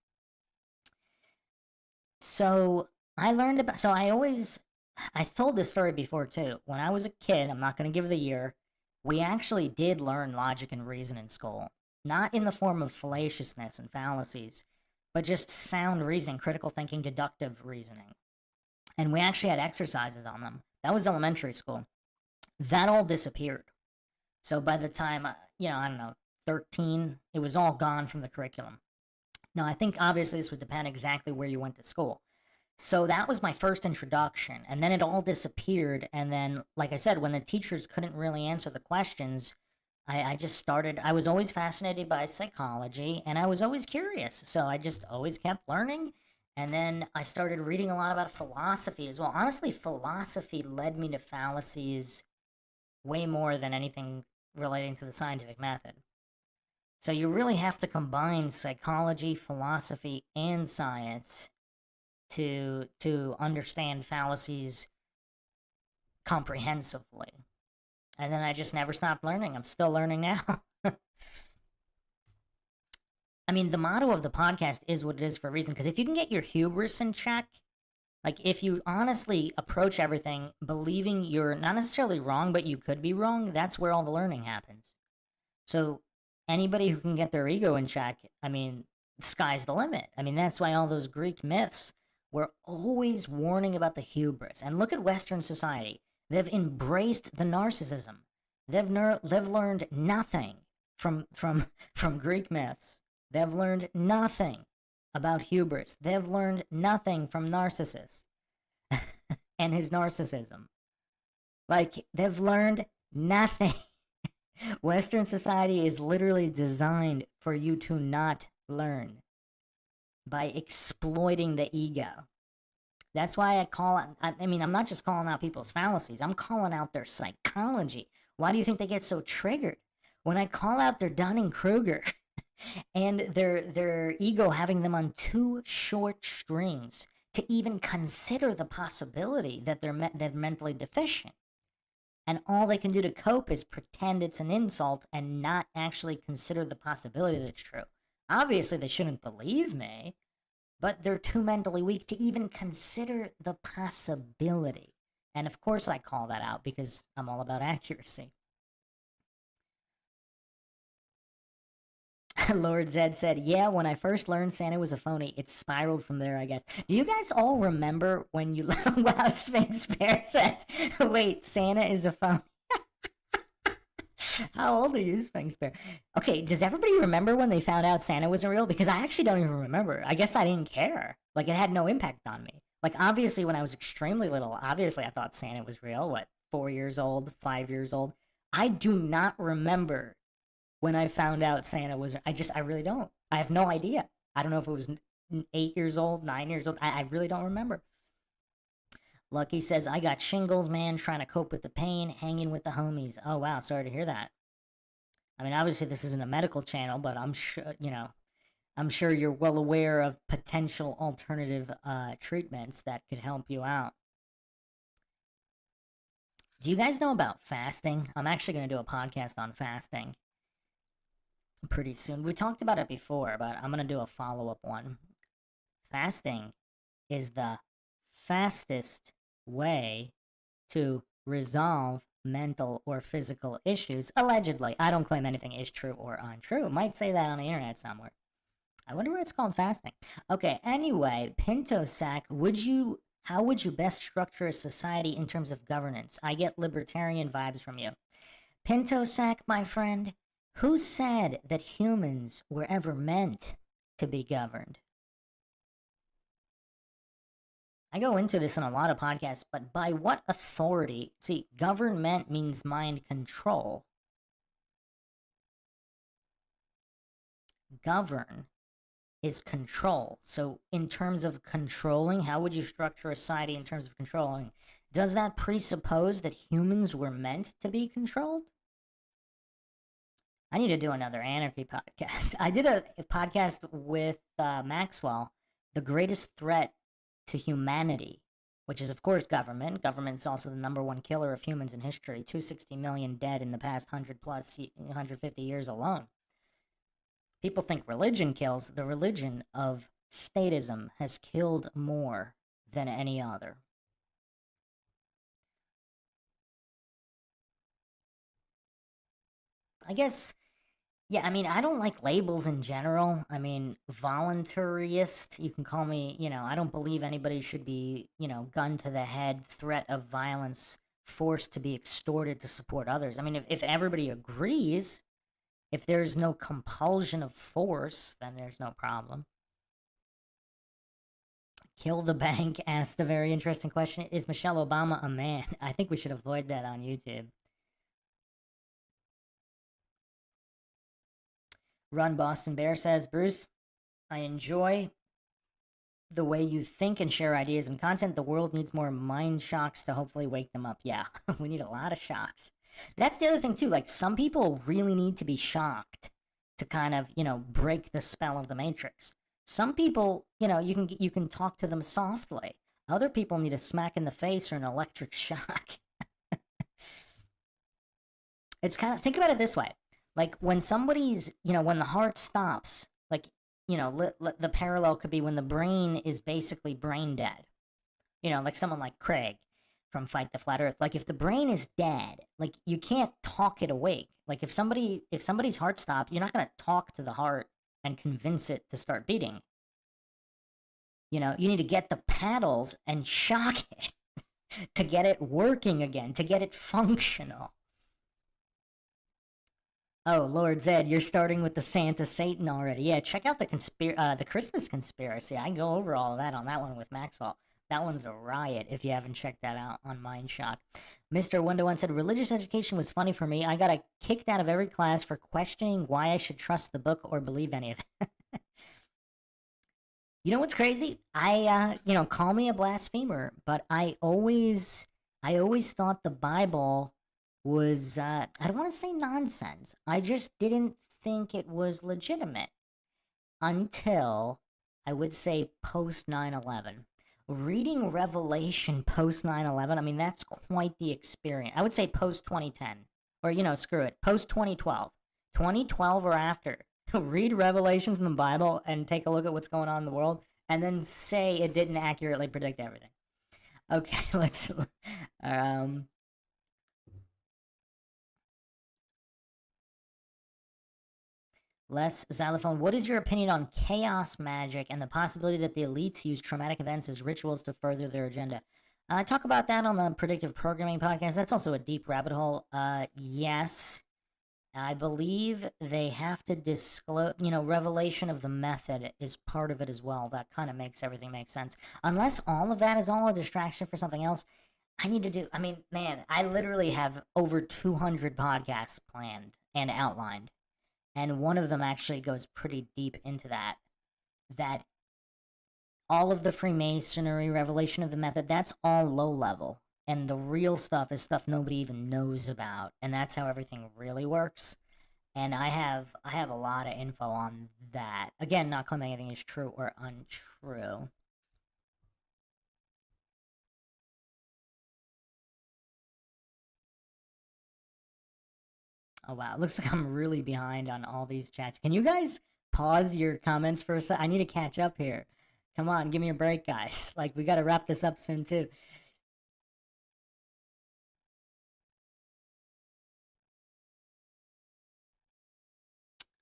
So I learned about. So I told this story before too. When I was a kid, I'm not going to give the year. We actually did learn logic and reason in school, not in the form of fallaciousness and fallacies, but just sound reasoning, critical thinking, deductive reasoning. And we actually had exercises on them. That was elementary school. That all disappeared. So by the time, I don't know, 13, it was all gone from the curriculum. Now, I think obviously this would depend exactly where you went to school. So that was my first introduction. And then it all disappeared. And then, like I said, when the teachers couldn't really answer the questions, I just started. I was always fascinated by psychology and I was always curious. So I just always kept learning. And then I started reading a lot about philosophy as well. Honestly, philosophy led me to fallacies way more than anything relating to the scientific method. So you really have to combine psychology, philosophy, and science to understand fallacies comprehensively. And then I just never stopped learning. I'm still learning now. I mean, the motto of the podcast is what it is for a reason. Because if you can get your hubris in check, like if you honestly approach everything believing you're not necessarily wrong, but you could be wrong, that's where all the learning happens. So anybody who can get their ego in check, I mean, the sky's the limit. I mean, that's why all those Greek myths were always warning about the hubris. And look at Western society. They've embraced the narcissism. They've learned nothing from Greek myths. They've learned nothing about hubris. They've learned nothing from Narcissus and his narcissism. Like, they've learned nothing. Western society is literally designed for you to not learn by exploiting the ego. That's why I mean, I'm not just calling out people's fallacies, I'm calling out their psychology. Why do you think they get so triggered? When I call out their Dunning-Kruger and their ego having them on too short strings to even consider the possibility that they're mentally deficient. And all they can do to cope is pretend it's an insult and not actually consider the possibility that it's true. Obviously, they shouldn't believe me, but they're too mentally weak to even consider the possibility. And of course, I call that out because I'm all about accuracy. Lord Zed said, yeah, when I first learned Santa was a phony, it spiraled from there, I guess. Do you guys all remember when you... Wow, Sphinx Bear says, wait, Santa is a phony. How old are you, Sphinx Bear? Okay, does everybody remember when they found out Santa wasn't real? Because I actually don't even remember. I guess I didn't care. Like, it had no impact on me. Like, obviously, when I was extremely little, obviously I thought Santa was real. What, 4 years old, 5 years old? I do not remember when I found out Santa was... I really don't. I have no idea. I don't know if it was 8 years old, 9 years old. I really don't remember. Lucky says, I got shingles, man, trying to cope with the pain, hanging with the homies. Oh, wow, sorry to hear that. I mean, obviously this isn't a medical channel, but I'm sure, I'm sure you're well aware of potential alternative treatments that could help you out. Do you guys know about fasting? I'm actually going to do a podcast on fasting pretty soon. We talked about it before, but I'm going to do a follow-up one. Fasting is the fastest way to resolve mental or physical issues, allegedly. I don't claim anything is true or untrue. Might say that on the internet somewhere. I wonder where it's called fasting. Okay, anyway, Pinto Sack, how would you best structure a society in terms of governance? I get libertarian vibes from you. Pinto Sack, my friend, who said that humans were ever meant to be governed? I go into this in a lot of podcasts, but by what authority? See, government means mind control. Govern is control. So in terms of controlling, how would you structure a society in terms of controlling? Does that presuppose that humans were meant to be controlled? I need to do another anarchy podcast. I did a podcast with Maxwell, the greatest threat to humanity, which is, of course, government. Government's also the number one killer of humans in history. 260 million dead in the past 150 years alone. People think religion kills. The religion of statism has killed more than any other. I guess, yeah, I mean, I don't like labels in general. I mean, voluntarist, you can call me, I don't believe anybody should be, gun to the head, threat of violence, forced to be extorted to support others. I mean, if everybody agrees, if there's no compulsion of force, then there's no problem. Kill the Bank asked a very interesting question. Is Michelle Obama a man? I think we should avoid that on YouTube. Run Boston Bear says, Bruce, I enjoy the way you think and share ideas and content. The world needs more mind shocks to hopefully wake them up. Yeah, we need a lot of shocks. That's the other thing, too. Like, some people really need to be shocked to kind of, break the spell of the Matrix. Some people, you can talk to them softly. Other people need a smack in the face or an electric shock. It's kind of, think about it this way. Like, when somebody's, when the heart stops, like, the parallel could be when the brain is basically brain dead. Like someone like Craig from Fight the Flat Earth. Like, if the brain is dead, like, you can't talk it awake. Like, if somebody's heart stopped, you're not going to talk to the heart and convince it to start beating. You need to get the paddles and shock it to get it working again, to get it functional. Oh, Lord Zed, you're starting with the Santa Satan already. Yeah, check out the Christmas conspiracy. I go over all of that on that one with Maxwell. That one's a riot if you haven't checked that out on MindShock. Mr. 1-to-1 said, religious education was funny for me. I got kicked out of every class for questioning why I should trust the book or believe any of it. You know what's crazy? I, call me a blasphemer, but I always thought the Bible was, I don't want to say nonsense. I just didn't think it was legitimate until, I would say, post 9/11. Reading Revelation post 9/11, I mean, that's quite the experience. I would say post 2010, or, screw it, post 2012. 2012 or after. Read Revelation from the Bible and take a look at what's going on in the world, and then say it didn't accurately predict everything. Okay, let's, Les Xylophone, what is your opinion on chaos magic and the possibility that the elites use traumatic events as rituals to further their agenda? I talk about that on the Predictive Programming podcast. That's also a deep rabbit hole. Yes, I believe they have to disclose, revelation of the method is part of it as well. That kind of makes everything make sense. Unless all of that is all a distraction for something else, I need to do, I mean, man, I literally have over 200 podcasts planned and outlined. And one of them actually goes pretty deep into that all of the Freemasonry, revelation of the method, that's all low level. And the real stuff is stuff nobody even knows about. And that's how everything really works. And I have a lot of info on that. Again, not claiming anything is true or untrue. Oh wow, it looks like I'm really behind on all these chats. Can you guys pause your comments for a sec? I need to catch up here. Come on, give me a break, guys. Like, we gotta wrap this up soon, too.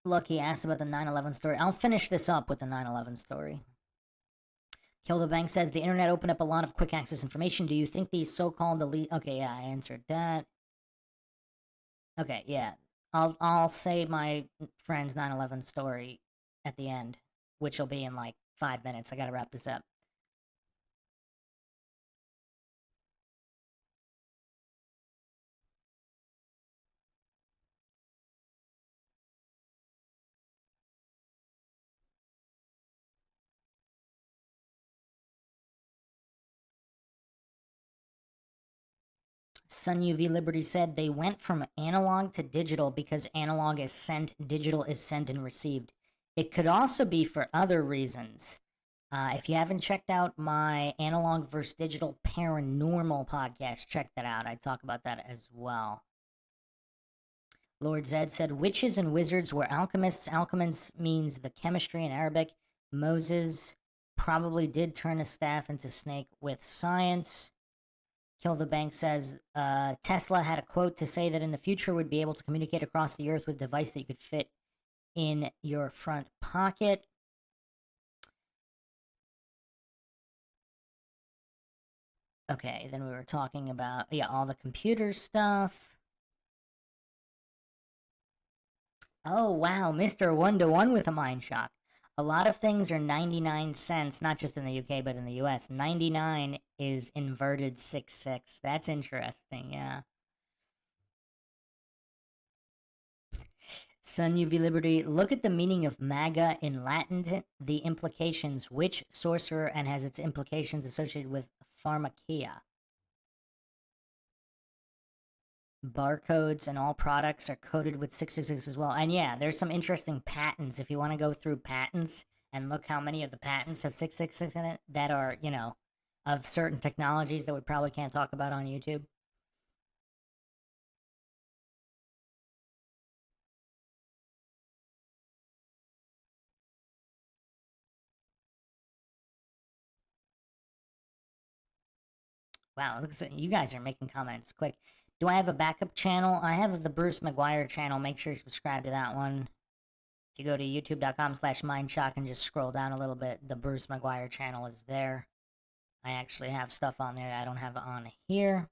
Look, he asked about the 9/11 story. I'll finish this up with the 9/11 story. Kill the Bank says, the internet opened up a lot of quick access information. Do you think these so-called elite... Okay, yeah, I answered that. Okay, yeah. I'll say my friend's 9/11 story at the end, which will be in like 5 minutes. I gotta wrap this up. Sun UV Liberty said they went from analog to digital because analog is sent, digital is sent and received. It could also be for other reasons. If you haven't checked out my analog versus digital paranormal podcast, check that out. I talk about that as well. Lord Zed said witches and wizards were alchemists. Alchemists means the chemistry in Arabic. Moses probably did turn a staff into snake with science. Kill the Bank says Tesla had a quote to say that in the future would be able to communicate across the earth with a device that you could fit in your front pocket. Okay, then we were talking about, yeah, all the computer stuff. Oh, wow, Mr. One-to-One with a mind shock. A lot of things are 99 cents, not just in the UK, but in the US. 99 is inverted 66. That's interesting, yeah. Sun UV Liberty, look at the meaning of MAGA in Latin, the implications, witch, sorcerer, and has its implications associated with pharmakia. Barcodes and all products are coded with 666 as well. And yeah, there's some interesting patents. If you want to go through patents and look how many of the patents have 666 in it that are, you know, of certain technologies that we probably can't talk about on YouTube. Wow, look at you guys are making comments quick. Do I have a backup channel? I have the Bruce McGuire channel. Make sure you subscribe to that one. If you go to youtube.com/mindshock and just scroll down a little bit, the Bruce McGuire channel is there. I actually have stuff on there that I don't have on here.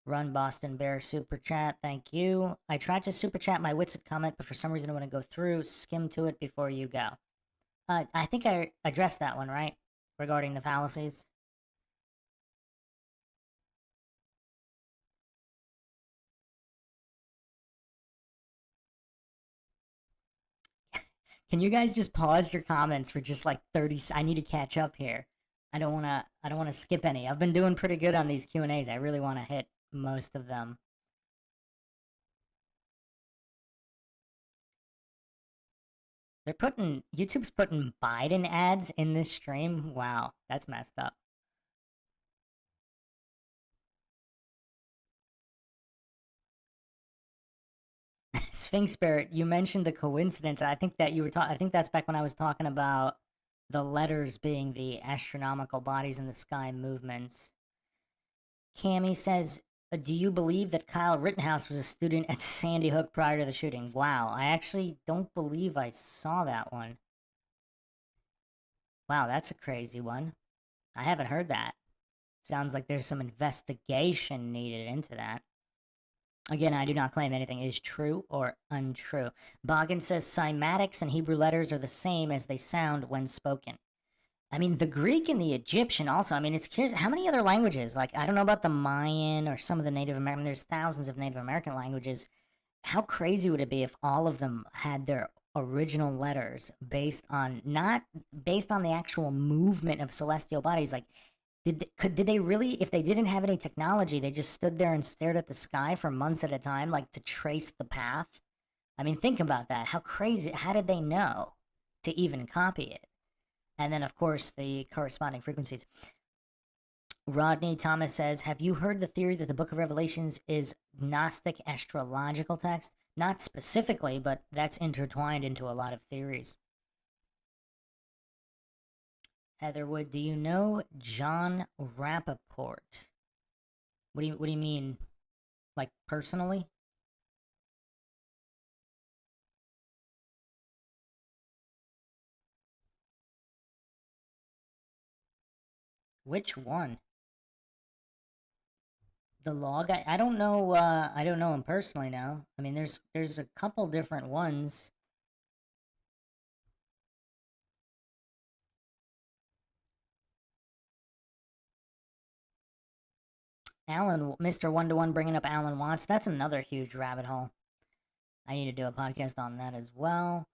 Run Boston Bear super chat, thank you. I tried to super chat my Witsit comment, but for some reason I want to go through. Skim to it before you go. I think I addressed that one, right? Regarding the fallacies. Can you guys just pause your comments for just like 30 I need to catch up here. I don't want to skip any. I've been doing pretty good on these Q&As. I really want to hit most of them. YouTube's putting Biden ads in this stream. Wow, that's messed up. Sphinx Spirit, you mentioned the coincidence. I think that you were talking. I think that's back when I was talking about the letters being the astronomical bodies in the sky movements. Cammy says, "Do you believe that Kyle Rittenhouse was a student at Sandy Hook prior to the shooting?" Wow, I actually don't believe I saw that one. Wow, that's a crazy one. I haven't heard that. Sounds like there's some investigation needed into that. Again, I do not claim anything is true or untrue. Boggin says cymatics and Hebrew letters are the same as they sound when spoken. I mean, the Greek and the Egyptian also. I mean, it's curious. How many other languages? Like, I don't know about the Mayan or some of the Native American. There's thousands of Native American languages. How crazy would it be if all of them had their original letters based on not based on the actual movement of celestial bodies? Like, did they really, if they didn't have any technology, they just stood there and stared at the sky for months at a time, like to trace the path? I mean, think about that. How crazy, how did they know to even copy it? And then, of course, the corresponding frequencies. Rodney Thomas says, have you heard the theory that the book of Revelations is Gnostic astrological text? Not specifically, but that's intertwined into a lot of theories. Heatherwood, do you know John Rappaport? What do you mean? Like personally? Which one? The law guy? I don't know I don't know him personally now. I mean there's a couple different ones. Alan Mr. One to One bringing up Alan Watts. That's another huge rabbit hole. I need to do a podcast on that as well.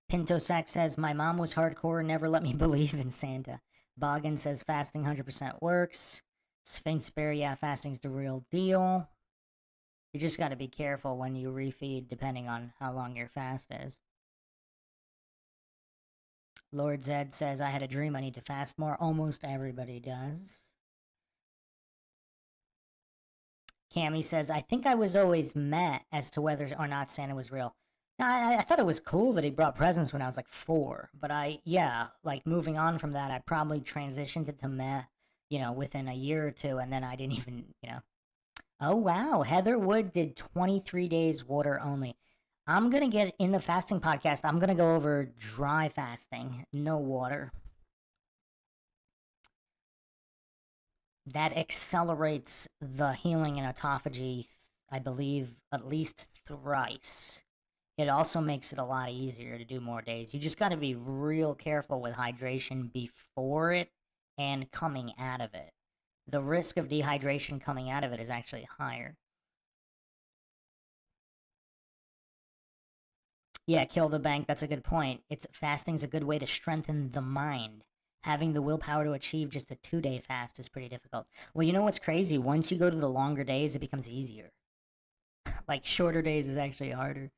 Pinto Sack says, my mom was hardcore, never let me believe in Santa. Boggin says, fasting 100% works. Sphinx Bear, yeah, fasting's the real deal. You just gotta be careful when you refeed, depending on how long your fast is. Lord Zed says, I had a dream I need to fast more. Almost everybody does. Cammy says, I think I was always meh as to whether or not Santa was real. No, I thought it was cool that he brought presents when I was like 4. But like moving on from that, I probably transitioned it to meh, within a year or two. And then I didn't even. Oh, wow. Heather Wood did 23 days water only. I'm going to get in the fasting podcast. I'm going to go over dry fasting, no water. That accelerates the healing in autophagy, I believe, at least thrice. It also makes it a lot easier to do more days. You just got to be real careful with hydration before it and coming out of it. The risk of dehydration coming out of it is actually higher. Yeah, kill the bank. That's a good point. Fasting's a good way to strengthen the mind. Having the willpower to achieve just a 2-day fast is pretty difficult. Well, you know what's crazy? Once you go to the longer days, it becomes easier. Like shorter days is actually harder.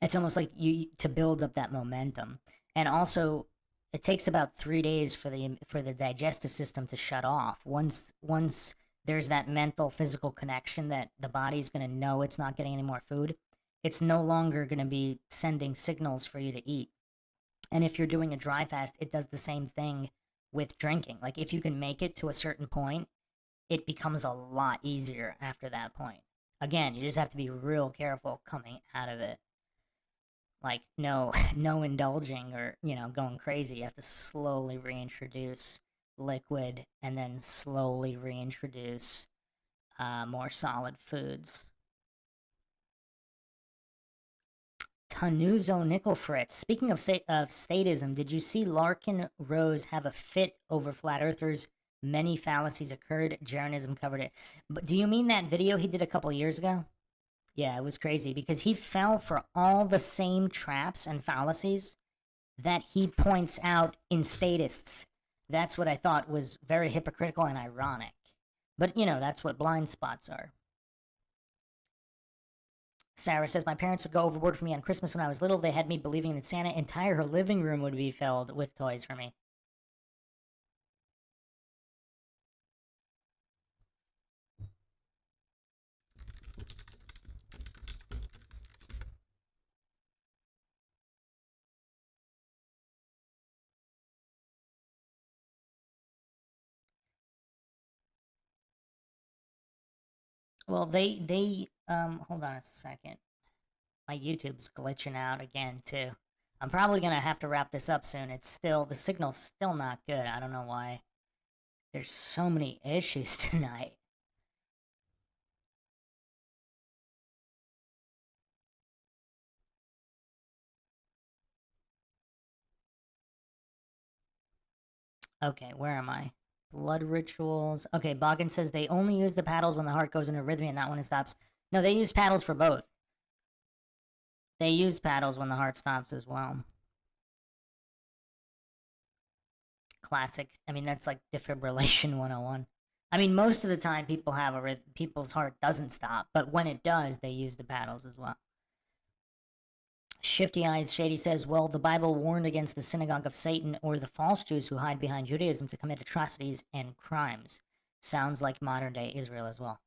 It's almost like you to build up that momentum. And also, it takes about 3 days for the digestive system to shut off. Once there's that mental physical connection that the body's going to know it's not getting any more food, it's no longer going to be sending signals for you to eat. And if you're doing a dry fast, it does the same thing with drinking. Like if you can make it to a certain point, it becomes a lot easier after that point. Again, you just have to be real careful coming out of it. Like no no indulging or, going crazy. You have to slowly reintroduce liquid and then slowly reintroduce more solid foods. Tanuzo Nickel Fritz. Speaking of statism, did you see Larkin Rose have a fit over flat earthers? Many fallacies occurred. Jeranism covered it. But do you mean that video he did a couple years ago? Yeah, it was crazy because he fell for all the same traps and fallacies that he points out in statists. That's what I thought was very hypocritical and ironic. But, that's what blind spots are. Sarah says, my parents would go overboard for me on Christmas when I was little. They had me believing that Santa entire living room would be filled with toys for me. Well, hold on a second. My YouTube's glitching out again, too. I'm probably gonna have to wrap this up soon. The signal's still not good. I don't know why. There's so many issues tonight. Okay, where am I? Blood rituals. Okay, Boggin says they only use the paddles when the heart goes into arrhythmia, not when it stops. No, they use paddles for both. They use paddles when the heart stops as well. Classic. I mean, that's like defibrillation 101. I mean, most of the time people's heart doesn't stop, but when it does, they use the paddles as well. Shifty Eyes Shady says, well, the Bible warned against the synagogue of Satan or the false Jews who hide behind Judaism to commit atrocities and crimes. Sounds like modern day Israel as well.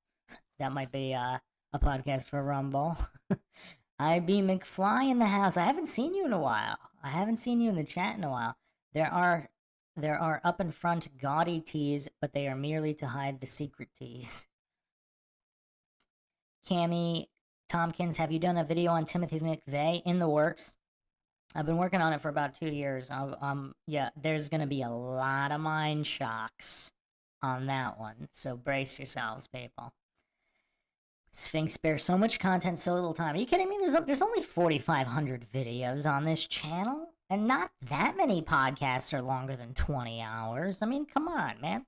That might be a podcast for Rumble. I be McFly in the house. I haven't seen you in a while. I haven't seen you in the chat in a while. There are up in front gaudy tees, but they are merely to hide the secret tees. Cammy Tompkins, have you done a video on Timothy McVeigh? In the works. I've been working on it for about 2 years. Yeah, there's gonna be a lot of mind shocks on that one, so brace yourselves, people. Sphinx Bear, so much content, so little time. Are you kidding me? There's only 4,500 videos on this channel, and not that many podcasts are longer than 20 hours. I mean, come on, man.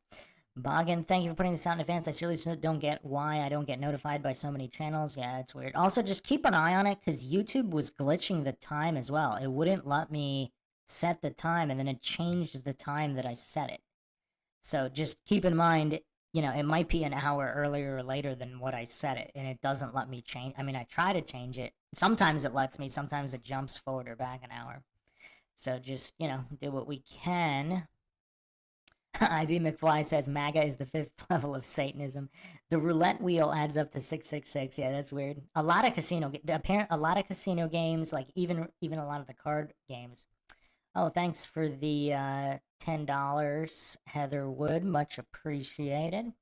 Boggin, thank you for putting this out in advance. I seriously don't get why I don't get notified by so many channels. Yeah, it's weird. Also, just keep an eye on it, because YouTube was glitching the time as well. It wouldn't let me set the time, and then it changed the time that I set it. So just keep in mind, it might be an hour earlier or later than what I set it, and it doesn't let me change. I mean, I try to change it. Sometimes it lets me, sometimes it jumps forward or back an hour. So just, do what we can. IB McFly says MAGA is the fifth level of Satanism. The roulette wheel adds up to 666. Yeah, that's weird. A lot of a lot of casino games, like even a lot of the card games. Oh, thanks for the $10, Heather Wood. Much appreciated.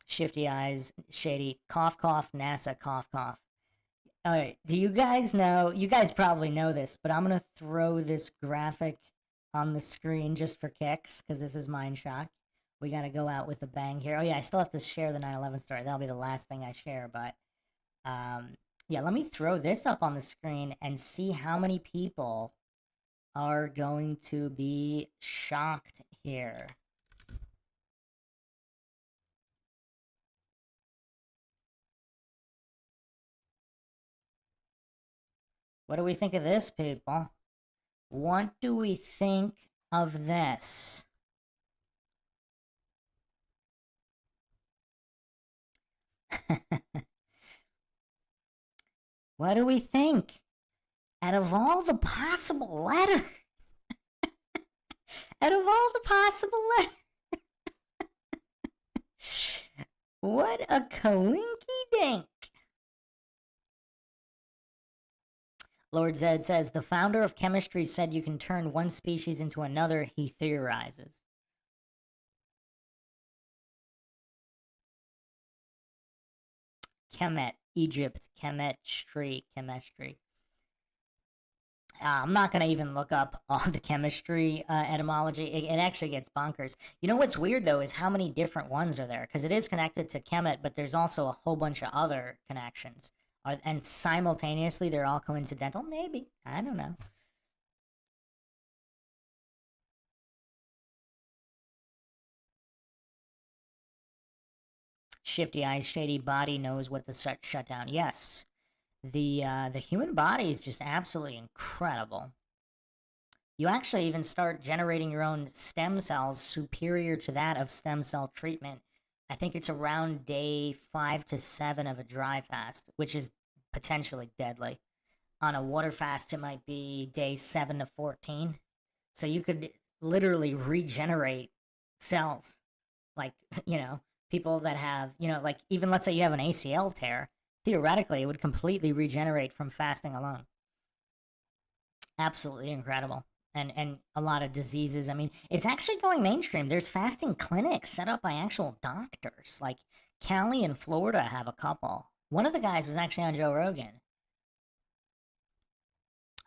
Shifty eyes, shady. Cough, cough, NASA, cough, cough. All right. Do you guys know? You guys probably know this, but I'm gonna throw this graphic on the screen just for kicks because this is MindShock. We gotta go out with a bang here. Oh yeah, I still have to share the 9/11 story. That'll be the last thing I share. But yeah, let me throw this up on the screen and see how many people are going to be shocked here. What do we think of this, people? What do we think of this? What do we think? Out of all the possible letters, out of all the possible letters, what a coinky dink. Lord Zed says the founder of chemistry said you can turn one species into another, he theorizes. Kemet, Egypt, chemistry. I'm not going to even look up all the chemistry etymology. It actually gets bonkers. You know what's weird, though, is how many different ones are there. Because it is connected to Kemet, but there's also a whole bunch of other connections. And simultaneously, they're all coincidental? Maybe. I don't know. Shifty eyes, shady body knows what to shut down. Yes. The human body is just absolutely incredible. You actually even start generating your own stem cells superior to that of stem cell treatment. I think it's around day 5 to 7 of a dry fast, which is potentially deadly. On a water fast, it might be day 7 to 14. So you could literally regenerate cells. Like, people that have, like even let's say you have an ACL tear, theoretically, it would completely regenerate from fasting alone. Absolutely incredible. And a lot of diseases. I mean, it's actually going mainstream. There's fasting clinics set up by actual doctors. Like Cali and Florida have a couple. One of the guys was actually on Joe Rogan.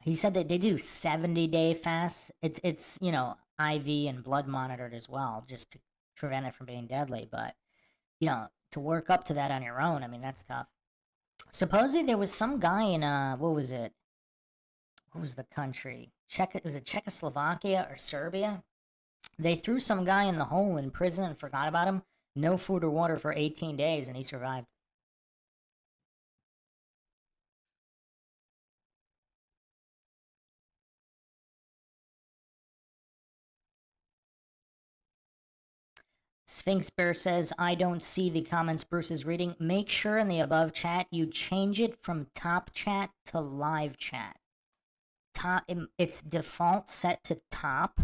He said that they do 70-day fasts. It's IV and blood monitored as well, just to prevent it from being deadly. But to work up to that on your own, I mean, that's tough. Supposedly there was some guy in what was it? What was the country? Was it Czechoslovakia or Serbia? They threw some guy in the hole in prison and forgot about him. No food or water for 18 days, and he survived. Sphinx Bear says, I don't see the comments Bruce is reading. Make sure in the above chat you change it from top chat to live chat. It's default set to top.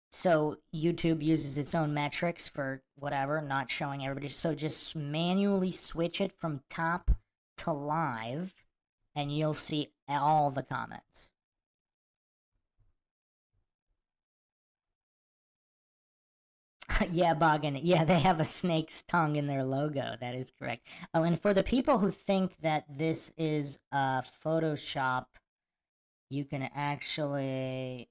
So YouTube uses its own metrics for whatever, not showing everybody. So just manually switch it from top to live, and you'll see all the comments. Yeah, Boggin. Yeah, they have a snake's tongue in their logo. That is correct. Oh, and for the people who think that this is Photoshop, you can actually.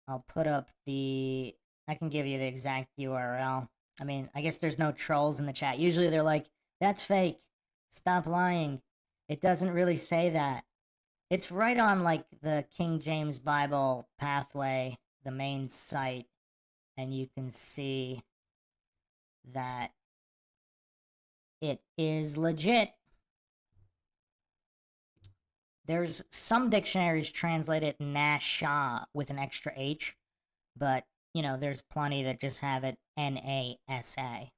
I'll put up the. I can give you the exact URL. I mean, I guess there's no trolls in the chat. Usually they're like, that's fake. Stop lying. It doesn't really say that. It's right on, like, the King James Bible pathway, the main site, and you can see that it is legit. There's some dictionaries translate it Nasha with an extra H, but, there's plenty that just have it NASA.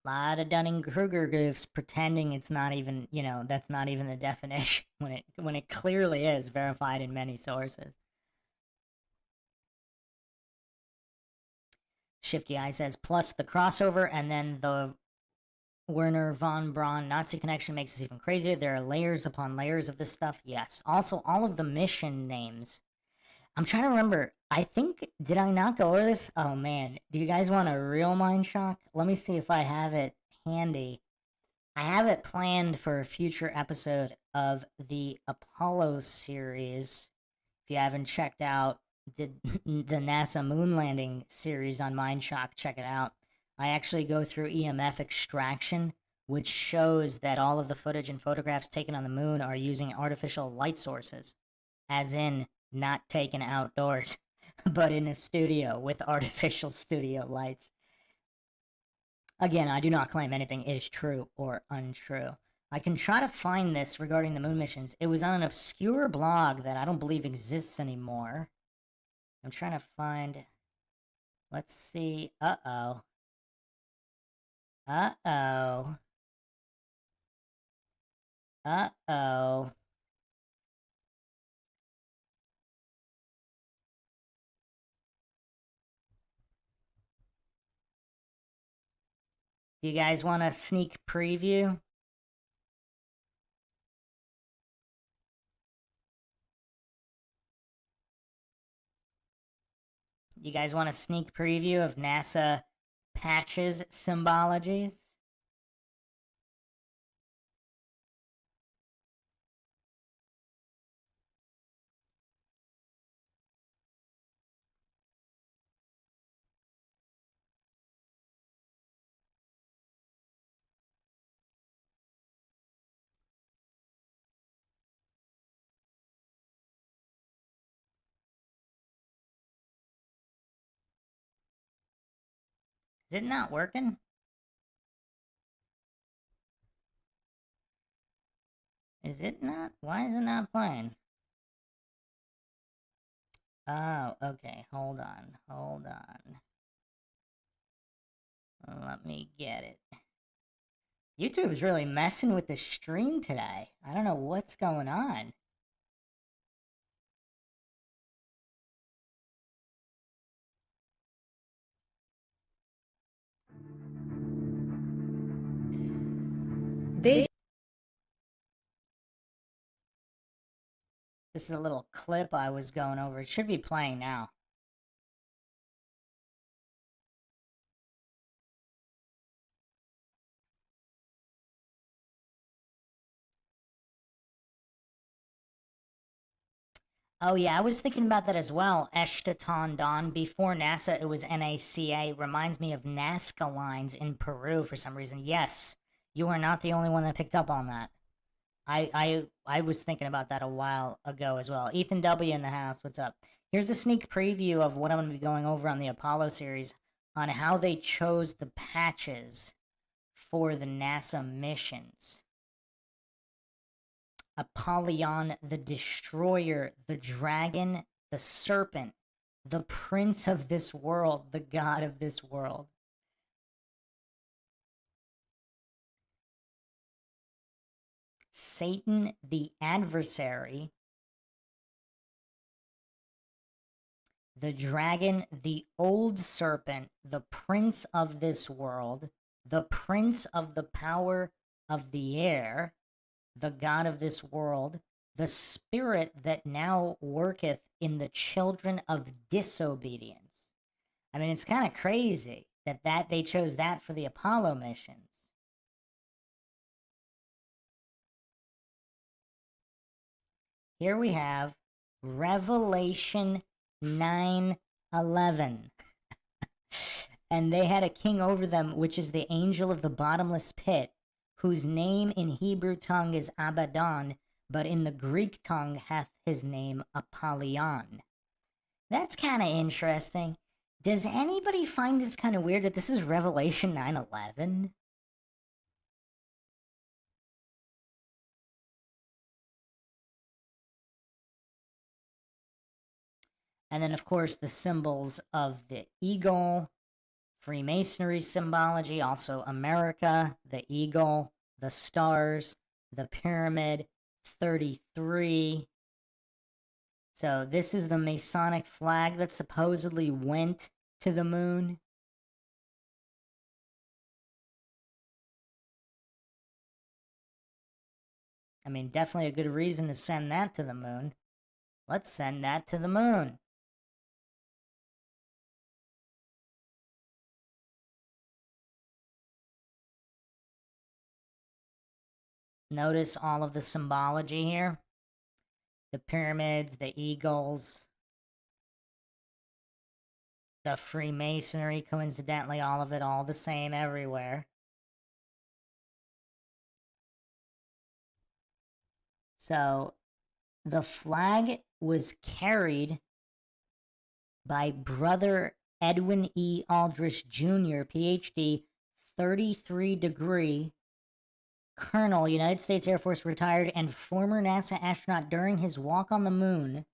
Lot of Dunning-Kruger goofs pretending it's not even, that's not even the definition when it clearly is verified in many sources. Shifty Eye says, plus the crossover and then the Werner von Braun Nazi connection makes this even crazier. There are layers upon layers of this stuff. Yes. Also, all of the mission names. I'm trying to remember. I think, did I not go over this? Oh man. Do you guys want a real mind shock? Let me see if I have it handy. I have it planned for a future episode of the Apollo series. If you haven't checked out the NASA moon landing series on MindShock, check it out. I actually go through EMF extraction, which shows that all of the footage and photographs taken on the moon are using artificial light sources, as in not taken outdoors, but in a studio with artificial studio lights. Again, I do not claim anything is true or untrue. I can try to find this regarding the moon missions. It was on an obscure blog that I don't believe exists anymore. I'm trying to find... Let's see. Uh-oh. Uh-oh. Uh-oh. Do you guys want a sneak preview? You guys want a sneak preview of NASA patches symbologies? Is it not working? Is it not? Why is it not playing? Oh, okay. Hold on. Hold on. Let me get it. YouTube's really messing with the stream today. I don't know what's going on. This is a little clip I was going over. It should be playing now. Oh yeah, I was thinking about that as well. Eshtaton Don. Before NASA, it was NACA. Reminds me of Nazca lines in Peru for some reason. Yes, you are not the only one that picked up on that. I was thinking about that a while ago as well. Ethan W in the house. What's up? Here's a sneak preview of what I'm going to be going over on the Apollo series on how they chose the patches for the NASA missions. Apollyon the Destroyer, the Dragon, the Serpent, the Prince of this world, the God of this world. Satan the Adversary, the Dragon, the Old Serpent, the Prince of this world, the Prince of the power of the air, the God of this world, the Spirit that now worketh in the children of disobedience. I mean, it's kind of crazy that they chose that for the Apollo missions. Here we have Revelation 9:11. And they had a king over them, which is the angel of the bottomless pit, whose name in Hebrew tongue is Abaddon, but in the Greek tongue hath his name Apollyon. That's kind of interesting. Does anybody find this kind of weird that this is Revelation 9:11? And then, of course, the symbols of the eagle, Freemasonry symbology, also America, the eagle, the stars, the pyramid, 33. So this is the Masonic flag that supposedly went to the moon. I mean, definitely a good reason to send that to the moon. Let's send that to the moon. Notice all of the symbology here. The pyramids, the eagles, the Freemasonry, coincidentally, all of it, all the same everywhere. So, the flag was carried by Brother Edwin E. Aldrich Jr., PhD, 33 degree, Colonel, United States Air Force, retired, and former NASA astronaut during his walk on the moon.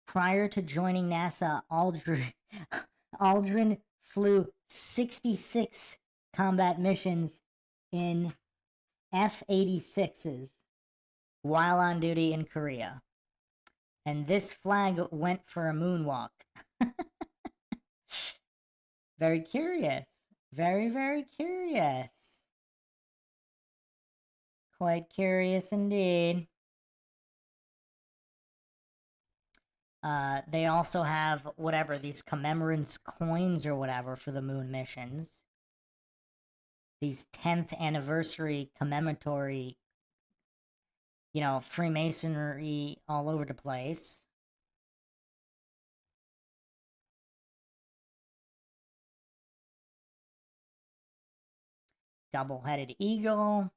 Prior to joining NASA, Aldrin flew 66 combat missions in F-86s while on duty in Korea. And this flag went for a moonwalk. Very curious. Very, very curious. Quite curious indeed. They also have whatever, these commemorance coins or whatever for the moon missions. These 10th anniversary commemoratory, Freemasonry all over the place. Double-headed eagle.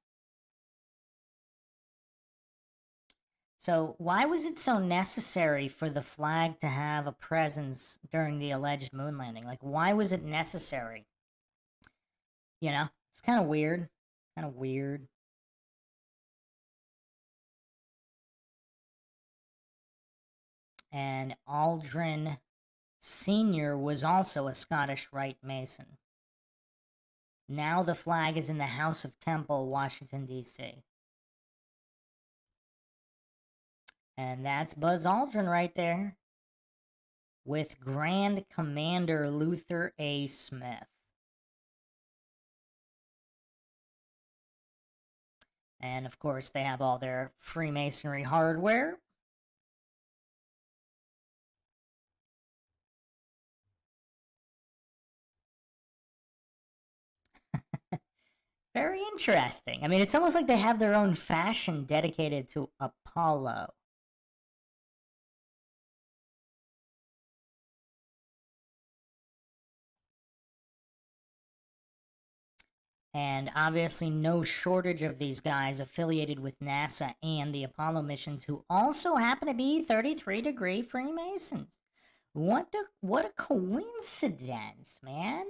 So why was it so necessary for the flag to have a presence during the alleged moon landing? Like, why was it necessary? It's kind of weird. Kind of weird. And Aldrin Sr. was also a Scottish Rite Mason. Now the flag is in the House of Temple, Washington, D.C. And that's Buzz Aldrin right there, with Grand Commander Luther A. Smith. And of course, they have all their Freemasonry hardware. Very interesting. I mean, it's almost like they have their own fashion dedicated to Apollo. And obviously, no shortage of these guys affiliated with NASA and the Apollo missions who also happen to be 33-degree Freemasons. What a coincidence, man.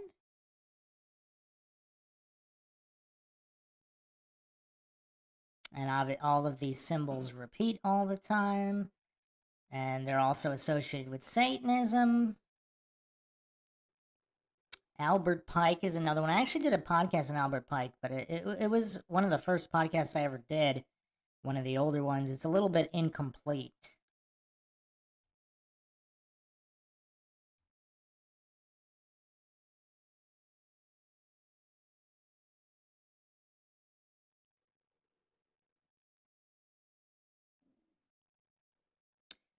And all of these symbols repeat all the time. And they're also associated with Satanism. Albert Pike is another one. I actually did a podcast on Albert Pike, but it was one of the first podcasts I ever did. One of the older ones. It's a little bit incomplete.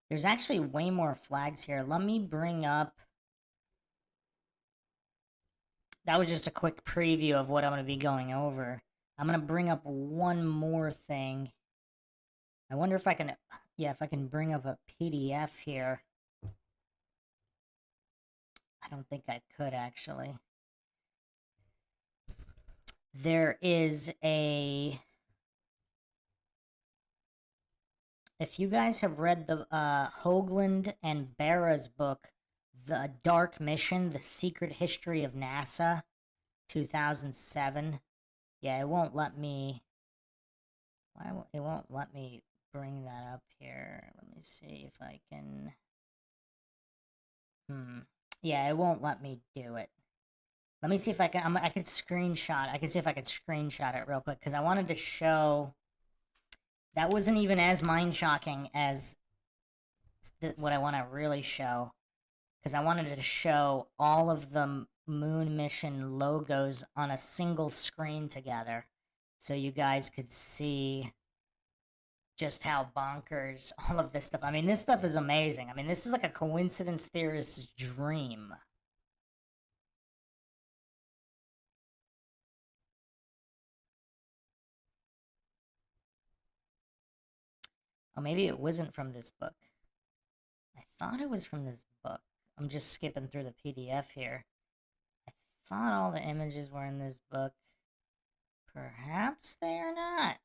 There's actually way more flags here. Let me bring up... That was just a quick preview of what I'm going to be going over. I'm going to bring up one more thing. I wonder if I can... Yeah, if I can bring up a PDF here. I don't think I could, actually. There is a... If you guys have read the Hoagland and Barra's book, The Dark Mission, The Secret History of NASA, 2007. Yeah, it won't let me... It won't let me bring that up here. Let me see if I can... Yeah, it won't let me do it. Let me see if I can. I could screenshot. I can see if I could screenshot it real quick because I wanted to show. That wasn't even as mind shocking as what I want to really show. Because I wanted to show all of the moon mission logos on a single screen together, so you guys could see just how bonkers all of this stuff. I mean, this stuff is amazing. I mean, this is like a coincidence theorist's dream. Oh, maybe it wasn't from this book. I thought it was from this book. I'm just skipping through the PDF here. I thought all the images were in this book. Perhaps they are not.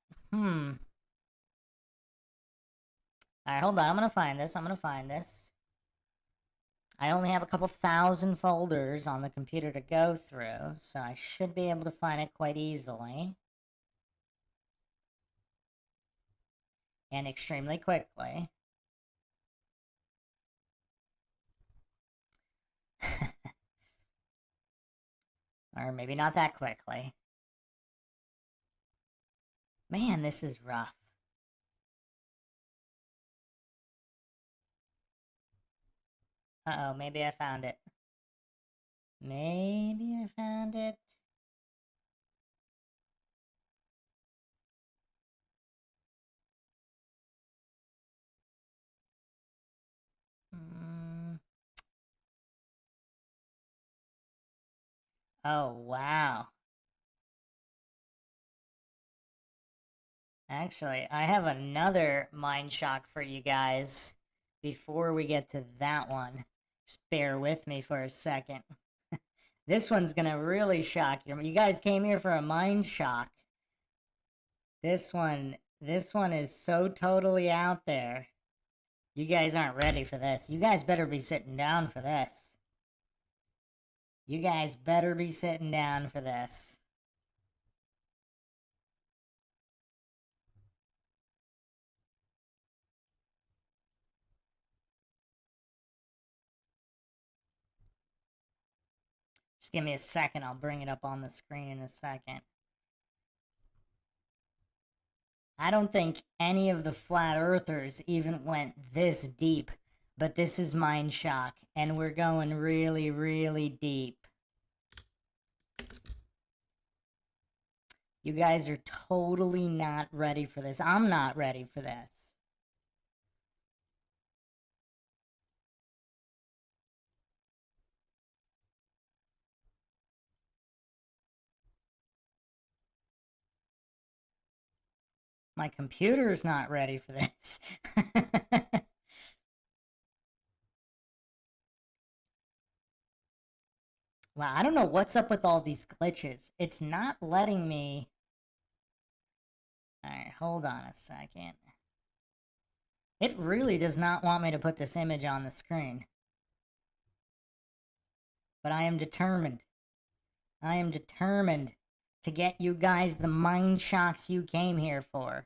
Alright, hold on. I'm gonna find this. I only have a couple thousand folders on the computer to go through, so I should be able to find it quite easily. And extremely quickly. Or maybe not that quickly. Man, this is rough. Uh-oh, maybe I found it. Maybe I found it. Oh, wow. Actually, I have another mind shock for you guys before we get to that one. Just bear with me for a second. This one's gonna really shock you. You guys came here for a mind shock. This one is so totally out there. You guys aren't ready for this. You guys better be sitting down for this. You guys better be sitting down for this. Just give me a second. I'll bring it up on the screen in a second. I don't think any of the flat earthers even went this deep, but this is mind shock, and we're going really, really deep. You guys are totally not ready for this. I'm not ready for this. My computer's not ready for this. Wow, I don't know what's up with all these glitches. It's not letting me... Alright, hold on a second. It really does not want me to put this image on the screen. But I am determined. I am determined to get you guys the mind shocks you came here for.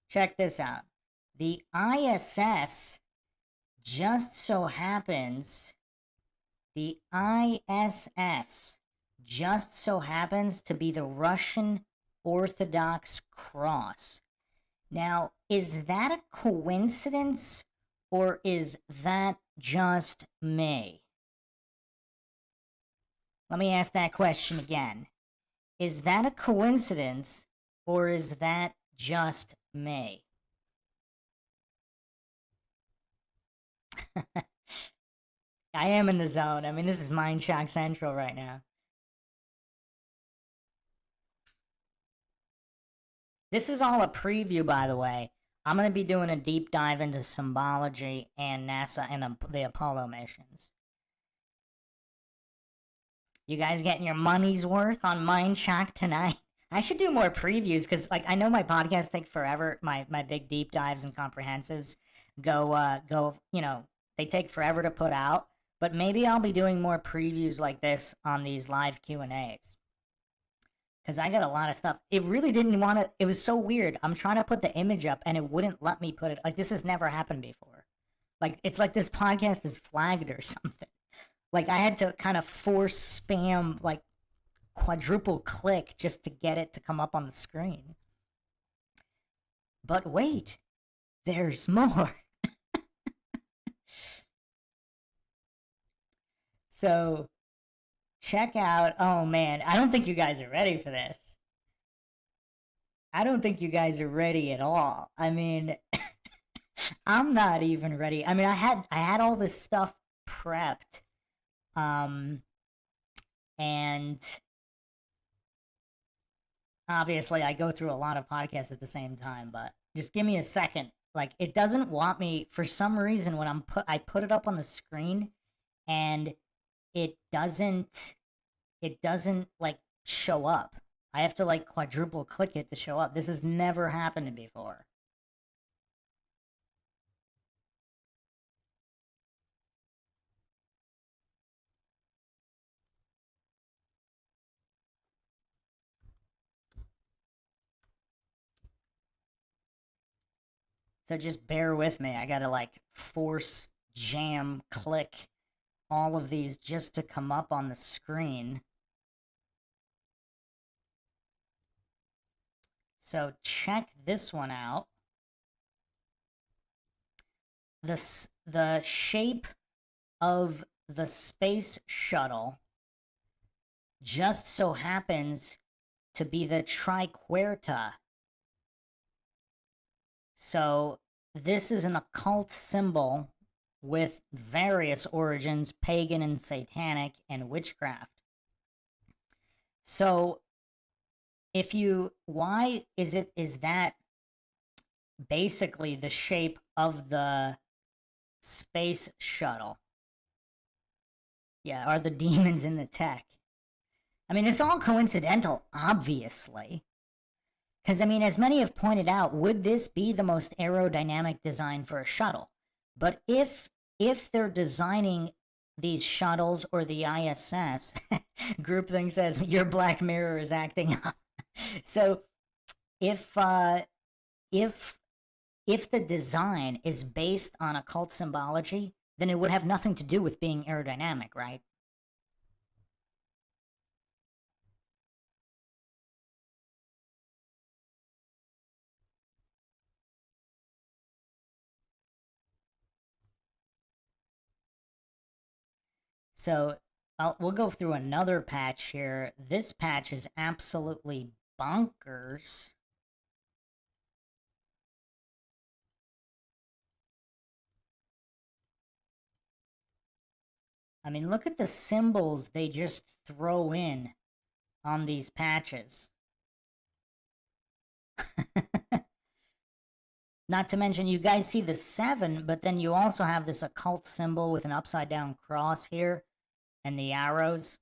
Check this out. The ISS just so happens... The ISS just so happens to be the Russian Orthodox Cross. Now, is that a coincidence, or is that just me? Let me ask that question again. Is that a coincidence, or is that just me? I am in the zone. I mean, this is Mind Shock Central right now. This is all a preview, by the way. I'm going to be doing a deep dive into symbology and NASA and the Apollo missions. You guys getting your money's worth on Mind Shock tonight? I should do more previews because, like, I know my podcasts take forever. My big deep dives and comprehensives go. You know, they take forever to put out. But maybe I'll be doing more previews like this on these live Q&As. Because I got a lot of stuff. It really didn't want to... It was so weird. I'm trying to put the image up, and it wouldn't let me put it... Like, this has never happened before. Like, it's like this podcast is flagged or something. Like I had to kind of force spam, like quadruple click just to get it to come up on the screen. But wait, there's more. So check out. Oh man, I don't think you guys are ready for this. I don't think you guys are ready at all. I mean, I'm not even ready. I mean, I had all this stuff prepped, um, and obviously I go through a lot of podcasts at the same time. But just give me a second. Like it doesn't want me for some reason when I put it up on the screen, and it doesn't like show up. I have to like quadruple click it to show up. This has never happened before. So just bear with me. I gotta like force jam click all of these just to come up on the screen. So check this one out. The shape of the space shuttle just so happens to be the triquerta. So this is an occult symbol with various origins, pagan and satanic and witchcraft. So why is that basically the shape of the space shuttle? Yeah, are the demons in the tech? I mean, it's all coincidental, obviously. Because, I mean, as many have pointed out, would this be the most aerodynamic design for a shuttle? But if they're designing these shuttles or the ISS, groupthink says your Black Mirror is acting up. So if if if the design is based on occult symbology, then it would have nothing to do with being aerodynamic, right? So we'll go through another patch here. This patch is absolutely bonkers. I mean, look at the symbols they just throw in on these patches. Not to mention, you guys see the 7, but then you also have this occult symbol with an upside down cross here and the arrows.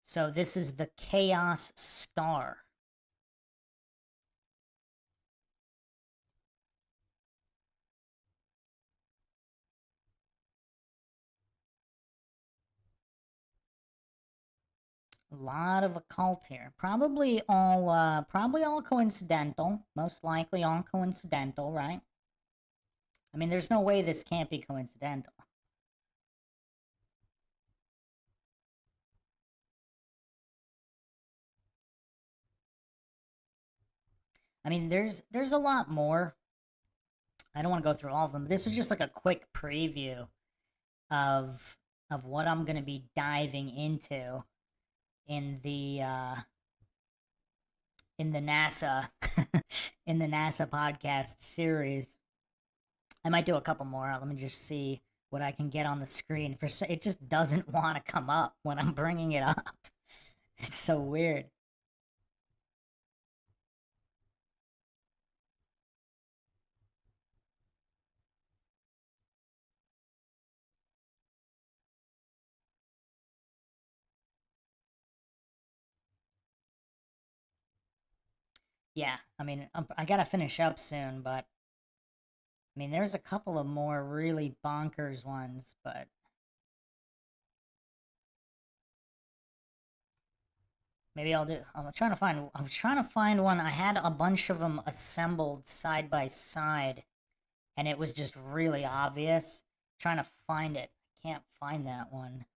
So this is the Chaos Star. A lot of occult here. Probably all coincidental. Most likely all coincidental, right? I mean, there's no way this can't be coincidental. I mean, there's a lot more. I don't want to go through all of them. This was just like a quick preview of what I'm going to be diving into in the in the NASA in the NASA podcast series. I might do a couple more. Let me just see what I can get on the screen. It just doesn't want to come up when I'm bringing it up. It's so weird. Yeah, I mean, I gotta finish up soon, but I mean, there's a couple of more really bonkers ones, but maybe I'll do. I was trying to find one. I had a bunch of them assembled side by side and it was just really obvious. Trying to find it. Can't find that one.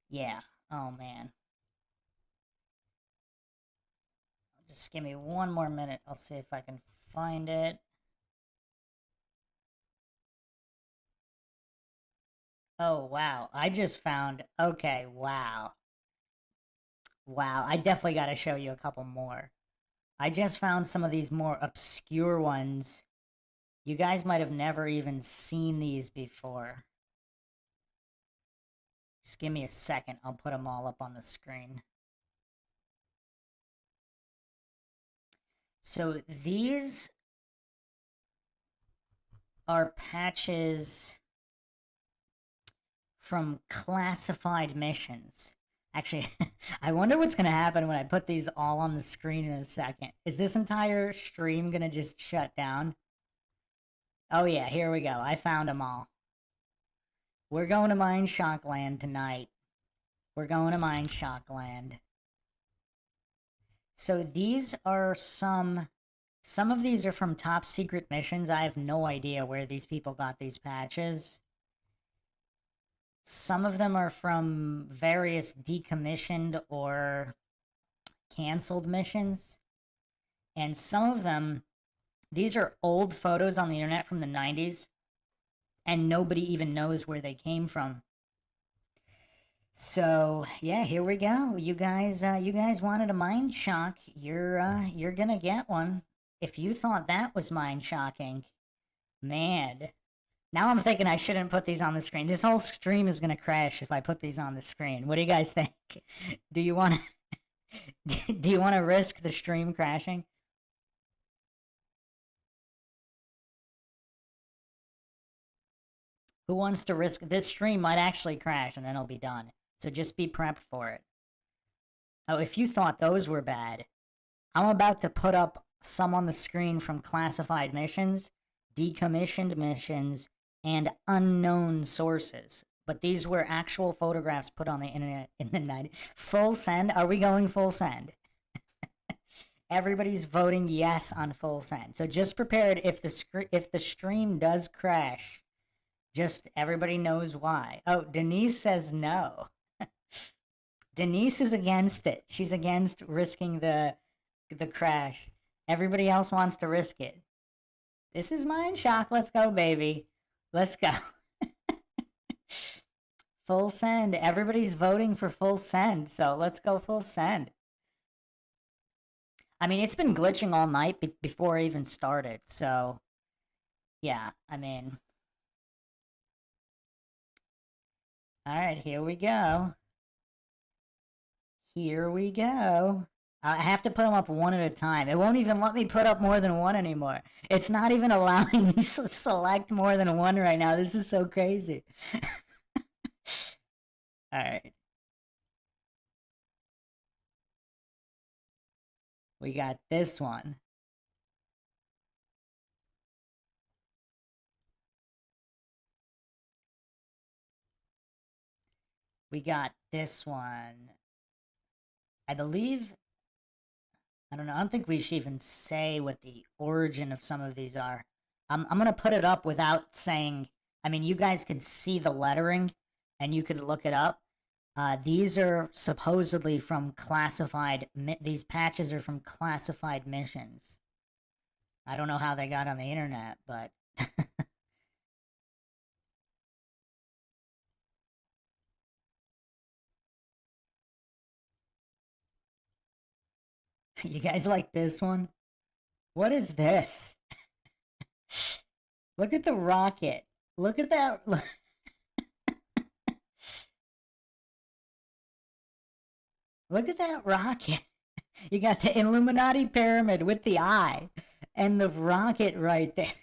Yeah. Oh man. Just give me one more minute. I'll see if I can find it. Oh wow. I just found. Okay, wow. Wow. I definitely got to show you a couple more. I just found some of these more obscure ones. You guys might have never even seen these before. Just give me a second. I'll put them all up on the screen. So these are patches from classified missions. Actually, I wonder what's going to happen when I put these all on the screen in a second. Is this entire stream going to just shut down? Oh yeah, here we go. I found them all. We're going to MINDSHOCK Land tonight. We're going to MINDSHOCK Land. So these are some of these are from top secret missions. I have no idea where these people got these patches. Some of them are from various decommissioned or canceled missions. And some of them, these are old photos on the internet from the 90s, and nobody even knows where they came from. So yeah, here we go. You guys wanted a mind shock. You're gonna get one. If you thought that was mind shocking, man. Now I'm thinking I shouldn't put these on the screen. This whole stream is gonna crash if I put these on the screen. What do you guys think? Do you want to do you want to risk the stream crashing? Who wants to risk this stream might actually crash and then it'll be done. So just be prepped for it. Oh, if you thought those were bad, I'm about to put up some on the screen from classified missions, decommissioned missions, and unknown sources. But these were actual photographs put on the internet in the 90s. Full send? Are we going full send? Everybody's voting yes on full send. So just prepared if the stream does crash. Just everybody knows why. Oh, Denise says no. Denise is against it. She's against risking the crash. Everybody else wants to risk it. This is MINDSHOCK. Let's go, baby. Let's go. Full send. Everybody's voting for full send, so let's go full send. I mean, it's been glitching all night before I even started, so yeah, I mean. Alright, here we go. Here we go. I have to put them up one at a time. It won't even let me put up more than one anymore. It's not even allowing me to select more than one right now. This is so crazy. Alright. We got this one. We got this one. I believe, I don't know, I don't think we should even say what the origin of some of these are. I'm going to put it up without saying, I mean, you guys can see the lettering and you could look it up. These are supposedly from classified, these patches are from classified missions. I don't know how they got on the internet, but you guys like this one? What is this? Look at the rocket. Look at that. Look at that rocket. You got the Illuminati pyramid with the eye and the rocket right there.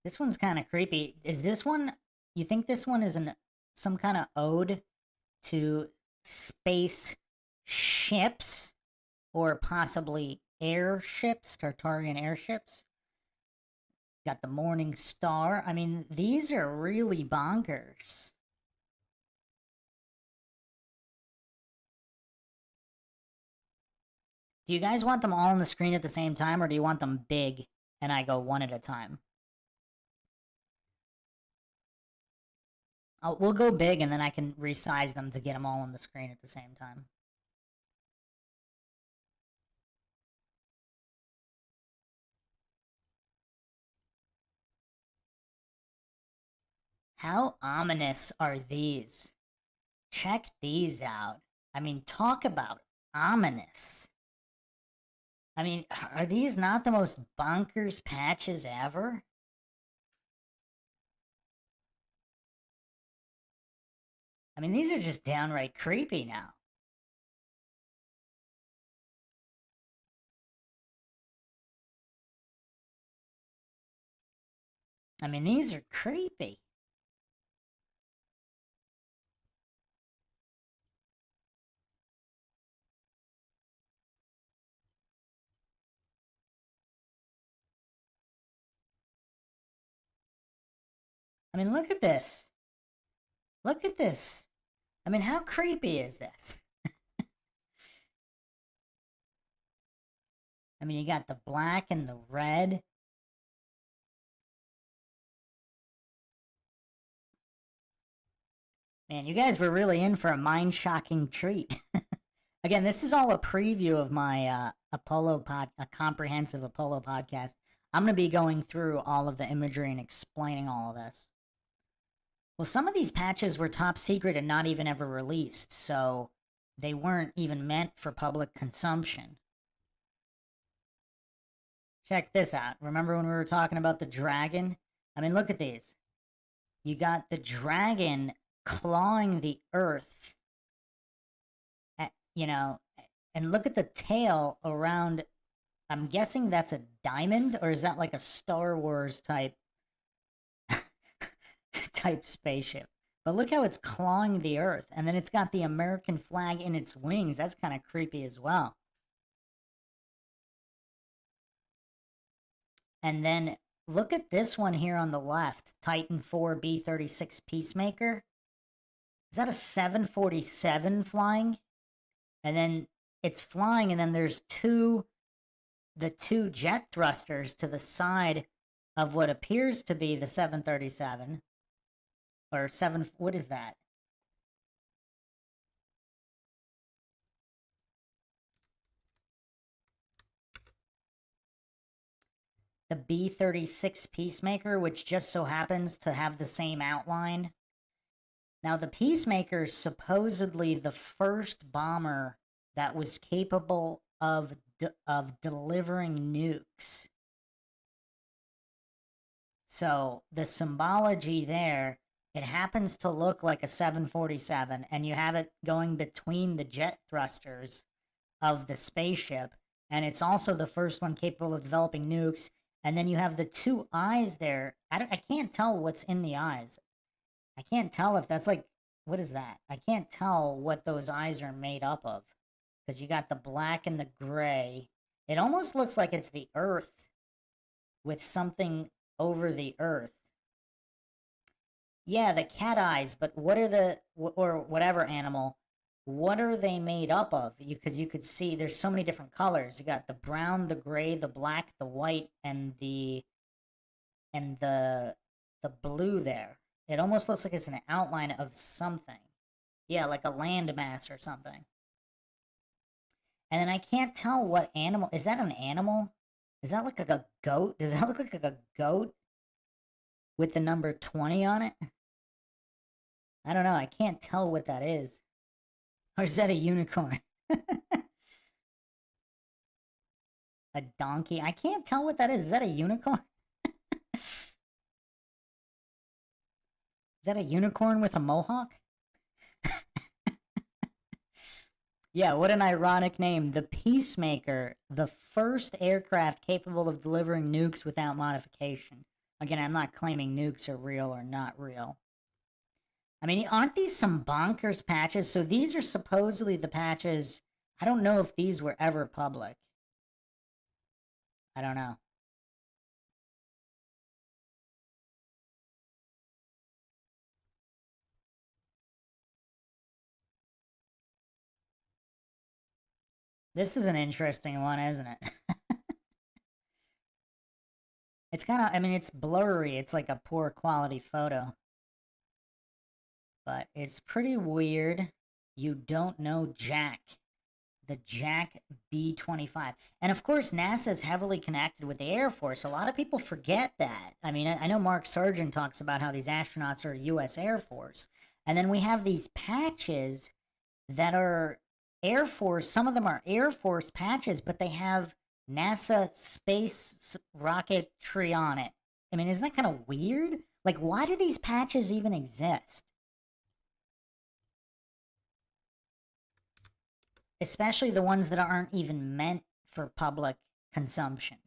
This one's kind of creepy. Is this one, you think this one is some kind of ode to space ships or possibly airships, Tartarian airships? Got the Morning Star. I mean, these are really bonkers. Do you guys want them all on the screen at the same time, or do you want them big and I go one at a time? We'll go big and then I can resize them to get them all on the screen at the same time. How ominous are these? Check these out. I mean, talk about ominous. I mean, are these not the most bonkers patches ever? I mean, these are just downright creepy now. I mean, these are creepy. I mean, look at this. Look at this. I mean, how creepy is this? I mean, you got the black and the red. Man, you guys were really in for a mind-shocking treat. Again, this is all a preview of my a comprehensive Apollo podcast. I'm going to be going through all of the imagery and explaining all of this. Well, some of these patches were top secret and not even ever released, so they weren't even meant for public consumption. Check this out. Remember when we were talking about the dragon? I mean, look at these. You got the dragon clawing the earth, you know, and look at the tail around. I'm guessing that's a diamond, or is that like a Star Wars type spaceship? But look how it's clawing the earth, and then it's got the American flag in its wings. That's kind of creepy as well. And then look at this one here on the left, Titan 4 B-36 Peacemaker. Is that a 747 flying? And then it's flying, and then there's the two jet thrusters to the side of what appears to be the 737. Or what is that? The B-36 Peacemaker, which just so happens to have the same outline. Now, the Peacemaker is supposedly the first bomber that was capable of delivering nukes. So, the symbology there, it happens to look like a 747, and you have it going between the jet thrusters of the spaceship, and it's also the first one capable of developing nukes. And then you have the two eyes there. I can't tell what's in the eyes. I can't tell if that's like, what is that? I can't tell what those eyes are made up of. Because you got the black and the gray. It almost looks like it's the earth with something over the earth. Yeah, the cat eyes, but what are or whatever animal, what are they made up of? Because you could see there's so many different colors. You got the brown, the gray, the black, the white, and the blue there. It almost looks like it's an outline of something. Yeah, like a landmass or something. And then I can't tell what animal. Is that an animal? Is that like a goat? Does that look like a goat with the number 20 on it? I don't know. I can't tell what that is. Or is that a unicorn? A donkey? I can't tell what that is. Is that a unicorn? Is that a unicorn with a mohawk? Yeah, what an ironic name. The Peacemaker, the first aircraft capable of delivering nukes without modification. Again, I'm not claiming nukes are real or not real. I mean, aren't these some bonkers patches? So these are supposedly the patches. I don't know if these were ever public. I don't know. This is an interesting one, isn't it? It's kind of, I mean, it's blurry. It's like a poor quality photo. But it's pretty weird. You don't know Jack. The Jack B-25. And of course, NASA is heavily connected with the Air Force. A lot of people forget that. I mean, I know Mark Sargent talks about how these astronauts are U.S. Air Force. And then we have these patches that are Air Force. Some of them are Air Force patches, but they have NASA space rocketry on it. I mean, isn't that kind of weird? Like, why do these patches even exist? Especially the ones that aren't even meant for public consumption.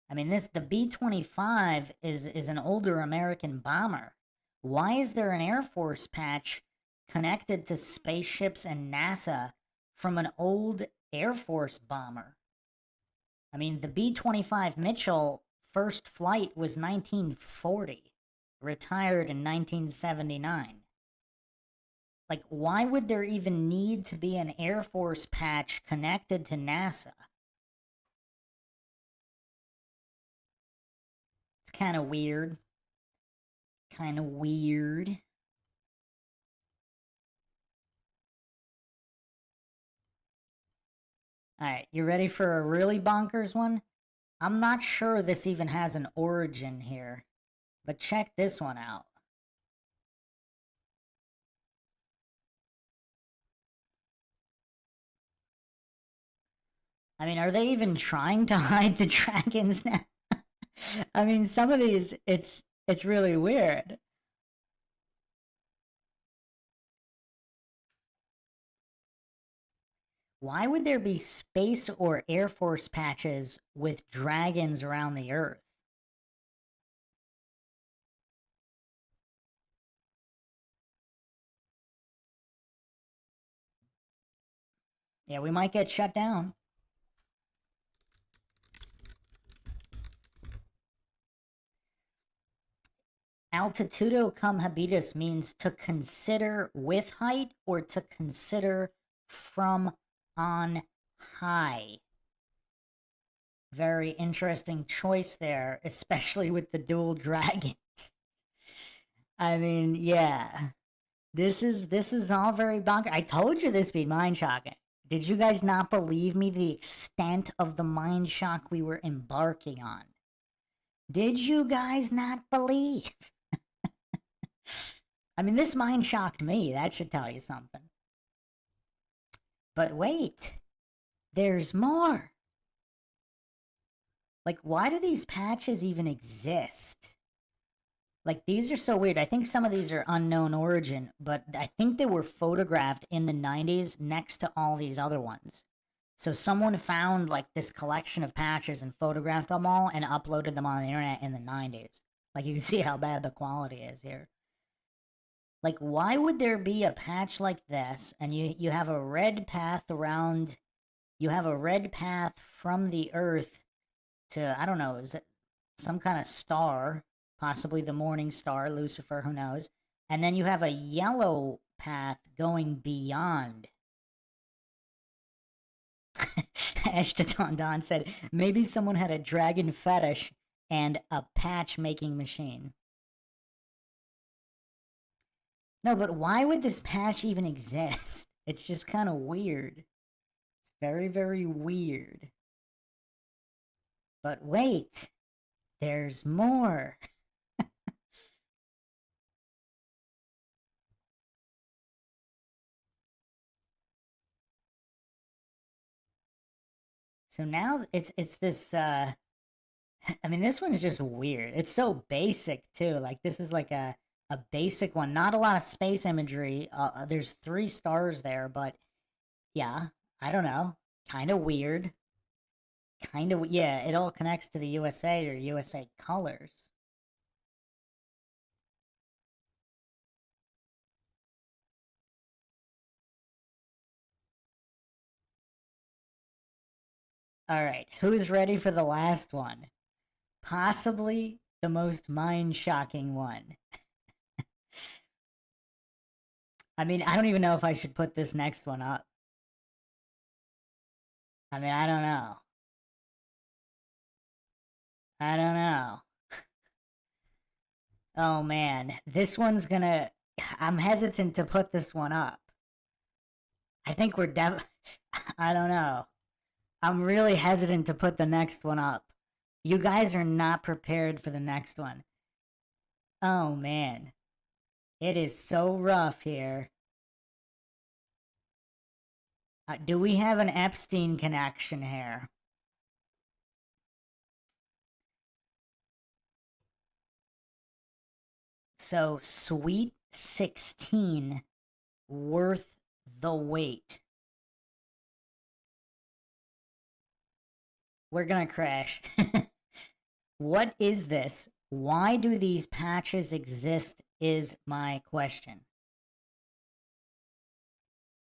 I mean, the B-25 is an older American bomber. Why is there an Air Force patch connected to spaceships and NASA from an old Air Force bomber? I mean, the B-25 Mitchell first flight was 1940, retired in 1979. Like, why would there even need to be an Air Force patch connected to NASA? It's kind of weird. Kind of weird. Alright, you ready for a really bonkers one? I'm not sure this even has an origin here, but check this one out. I mean, are they even trying to hide the dragons now? I mean, some of these, it's really weird. Why would there be space or Air Force patches with dragons around the Earth? Yeah, we might get shut down. Altitudo cum habitus means to consider with height or to consider from on high. Very interesting choice there, especially with the dual dragons. I mean, yeah. This is all very bonkers. I told you this would be mind shocking. Did you guys not believe me the extent of the mind shock we were embarking on? Did you guys not believe? I mean, this mind shocked me. That should tell you something. But wait, there's more. Like, why do these patches even exist? Like, these are so weird. I think some of these are unknown origin, but I think they were photographed in the 90s next to all these other ones. So someone found, like, this collection of patches and photographed them all and uploaded them on the internet in the 90s. Like, you can see how bad the quality is here. Like, why would there be a patch like this, and you have a red path around... You have a red path from the Earth to, I don't know, is it some kind of star, possibly the morning star, Lucifer, who knows? And then you have a yellow path going beyond. Ashton Don said, maybe someone had a dragon fetish and a patch making machine. No, but why would this patch even exist? It's just kind of weird. It's very, very weird. But wait, there's more. So now it's this I mean, this one is just weird. It's so basic too. Like, this is like a basic one. Not a lot of space imagery. There's 3 stars there, but yeah, I don't know. Kind of weird. Kind of, yeah, it all connects to the USA or USA colors. All right, who's ready for the last one? Possibly the most mind-shocking one. I mean, I don't even know if I should put this next one up. I mean, I don't know. I don't know. Oh man, this one's gonna. I'm hesitant to put this one up. I think we're I don't know. I'm really hesitant to put the next one up. You guys are not prepared for the next one. Oh man, it is so rough here. Do we have an Epstein connection here? So, Sweet 16, worth the wait. We're gonna crash. What is this? Why do these patches exist? Is my question.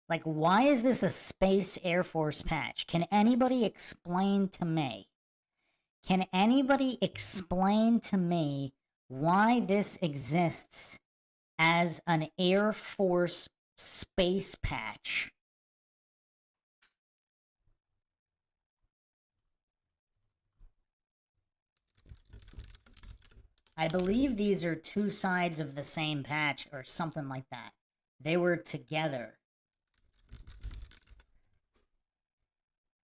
Like, why is this a Space Air Force patch? Can anybody explain to me? Can anybody explain to me why this exists as an Air Force space patch? I believe these are two sides of the same patch or something like that. They were together.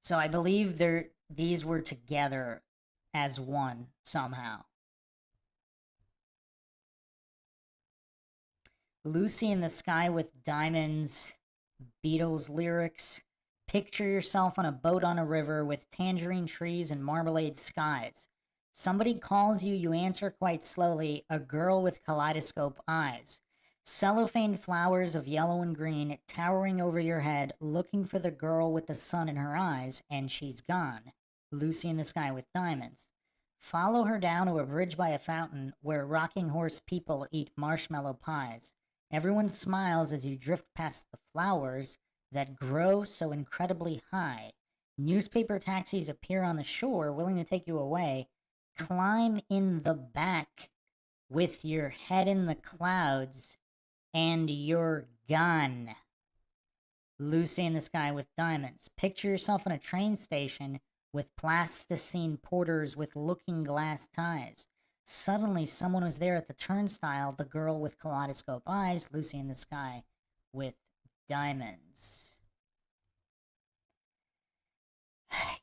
So I believe these were together as one somehow. Lucy in the Sky with Diamonds, Beatles lyrics. Picture yourself on a boat on a river with tangerine trees and marmalade skies. Somebody calls you, you answer quite slowly, a girl with kaleidoscope eyes. Cellophane flowers of yellow and green towering over your head, looking for the girl with the sun in her eyes, and she's gone. Lucy in the Sky with Diamonds. Follow her down to a bridge by a fountain where rocking horse people eat marshmallow pies. Everyone smiles as you drift past the flowers that grow so incredibly high. Newspaper taxis appear on the shore, willing to take you away. Climb in the back with your head in the clouds, and you're gone. Lucy in the Sky with Diamonds. Picture yourself in a train station with plasticine porters with looking glass ties. Suddenly, someone was there at the turnstile, the girl with kaleidoscope eyes, Lucy in the Sky with Diamonds.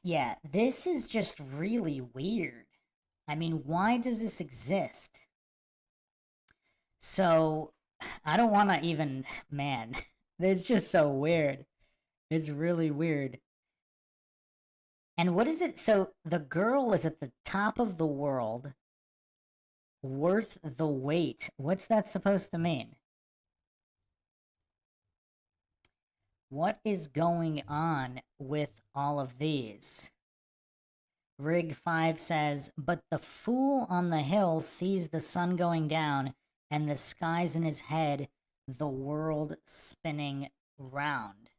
Yeah, this is just really weird. I mean, why does this exist? So, I don't want to even, man, it's just so weird. It's really weird. And what is it? So, the girl is at the top of the world, worth the wait. What's that supposed to mean? What is going on with all of these? Rig 5 says, but the fool on the hill sees the sun going down and the skies in his head, the world spinning round.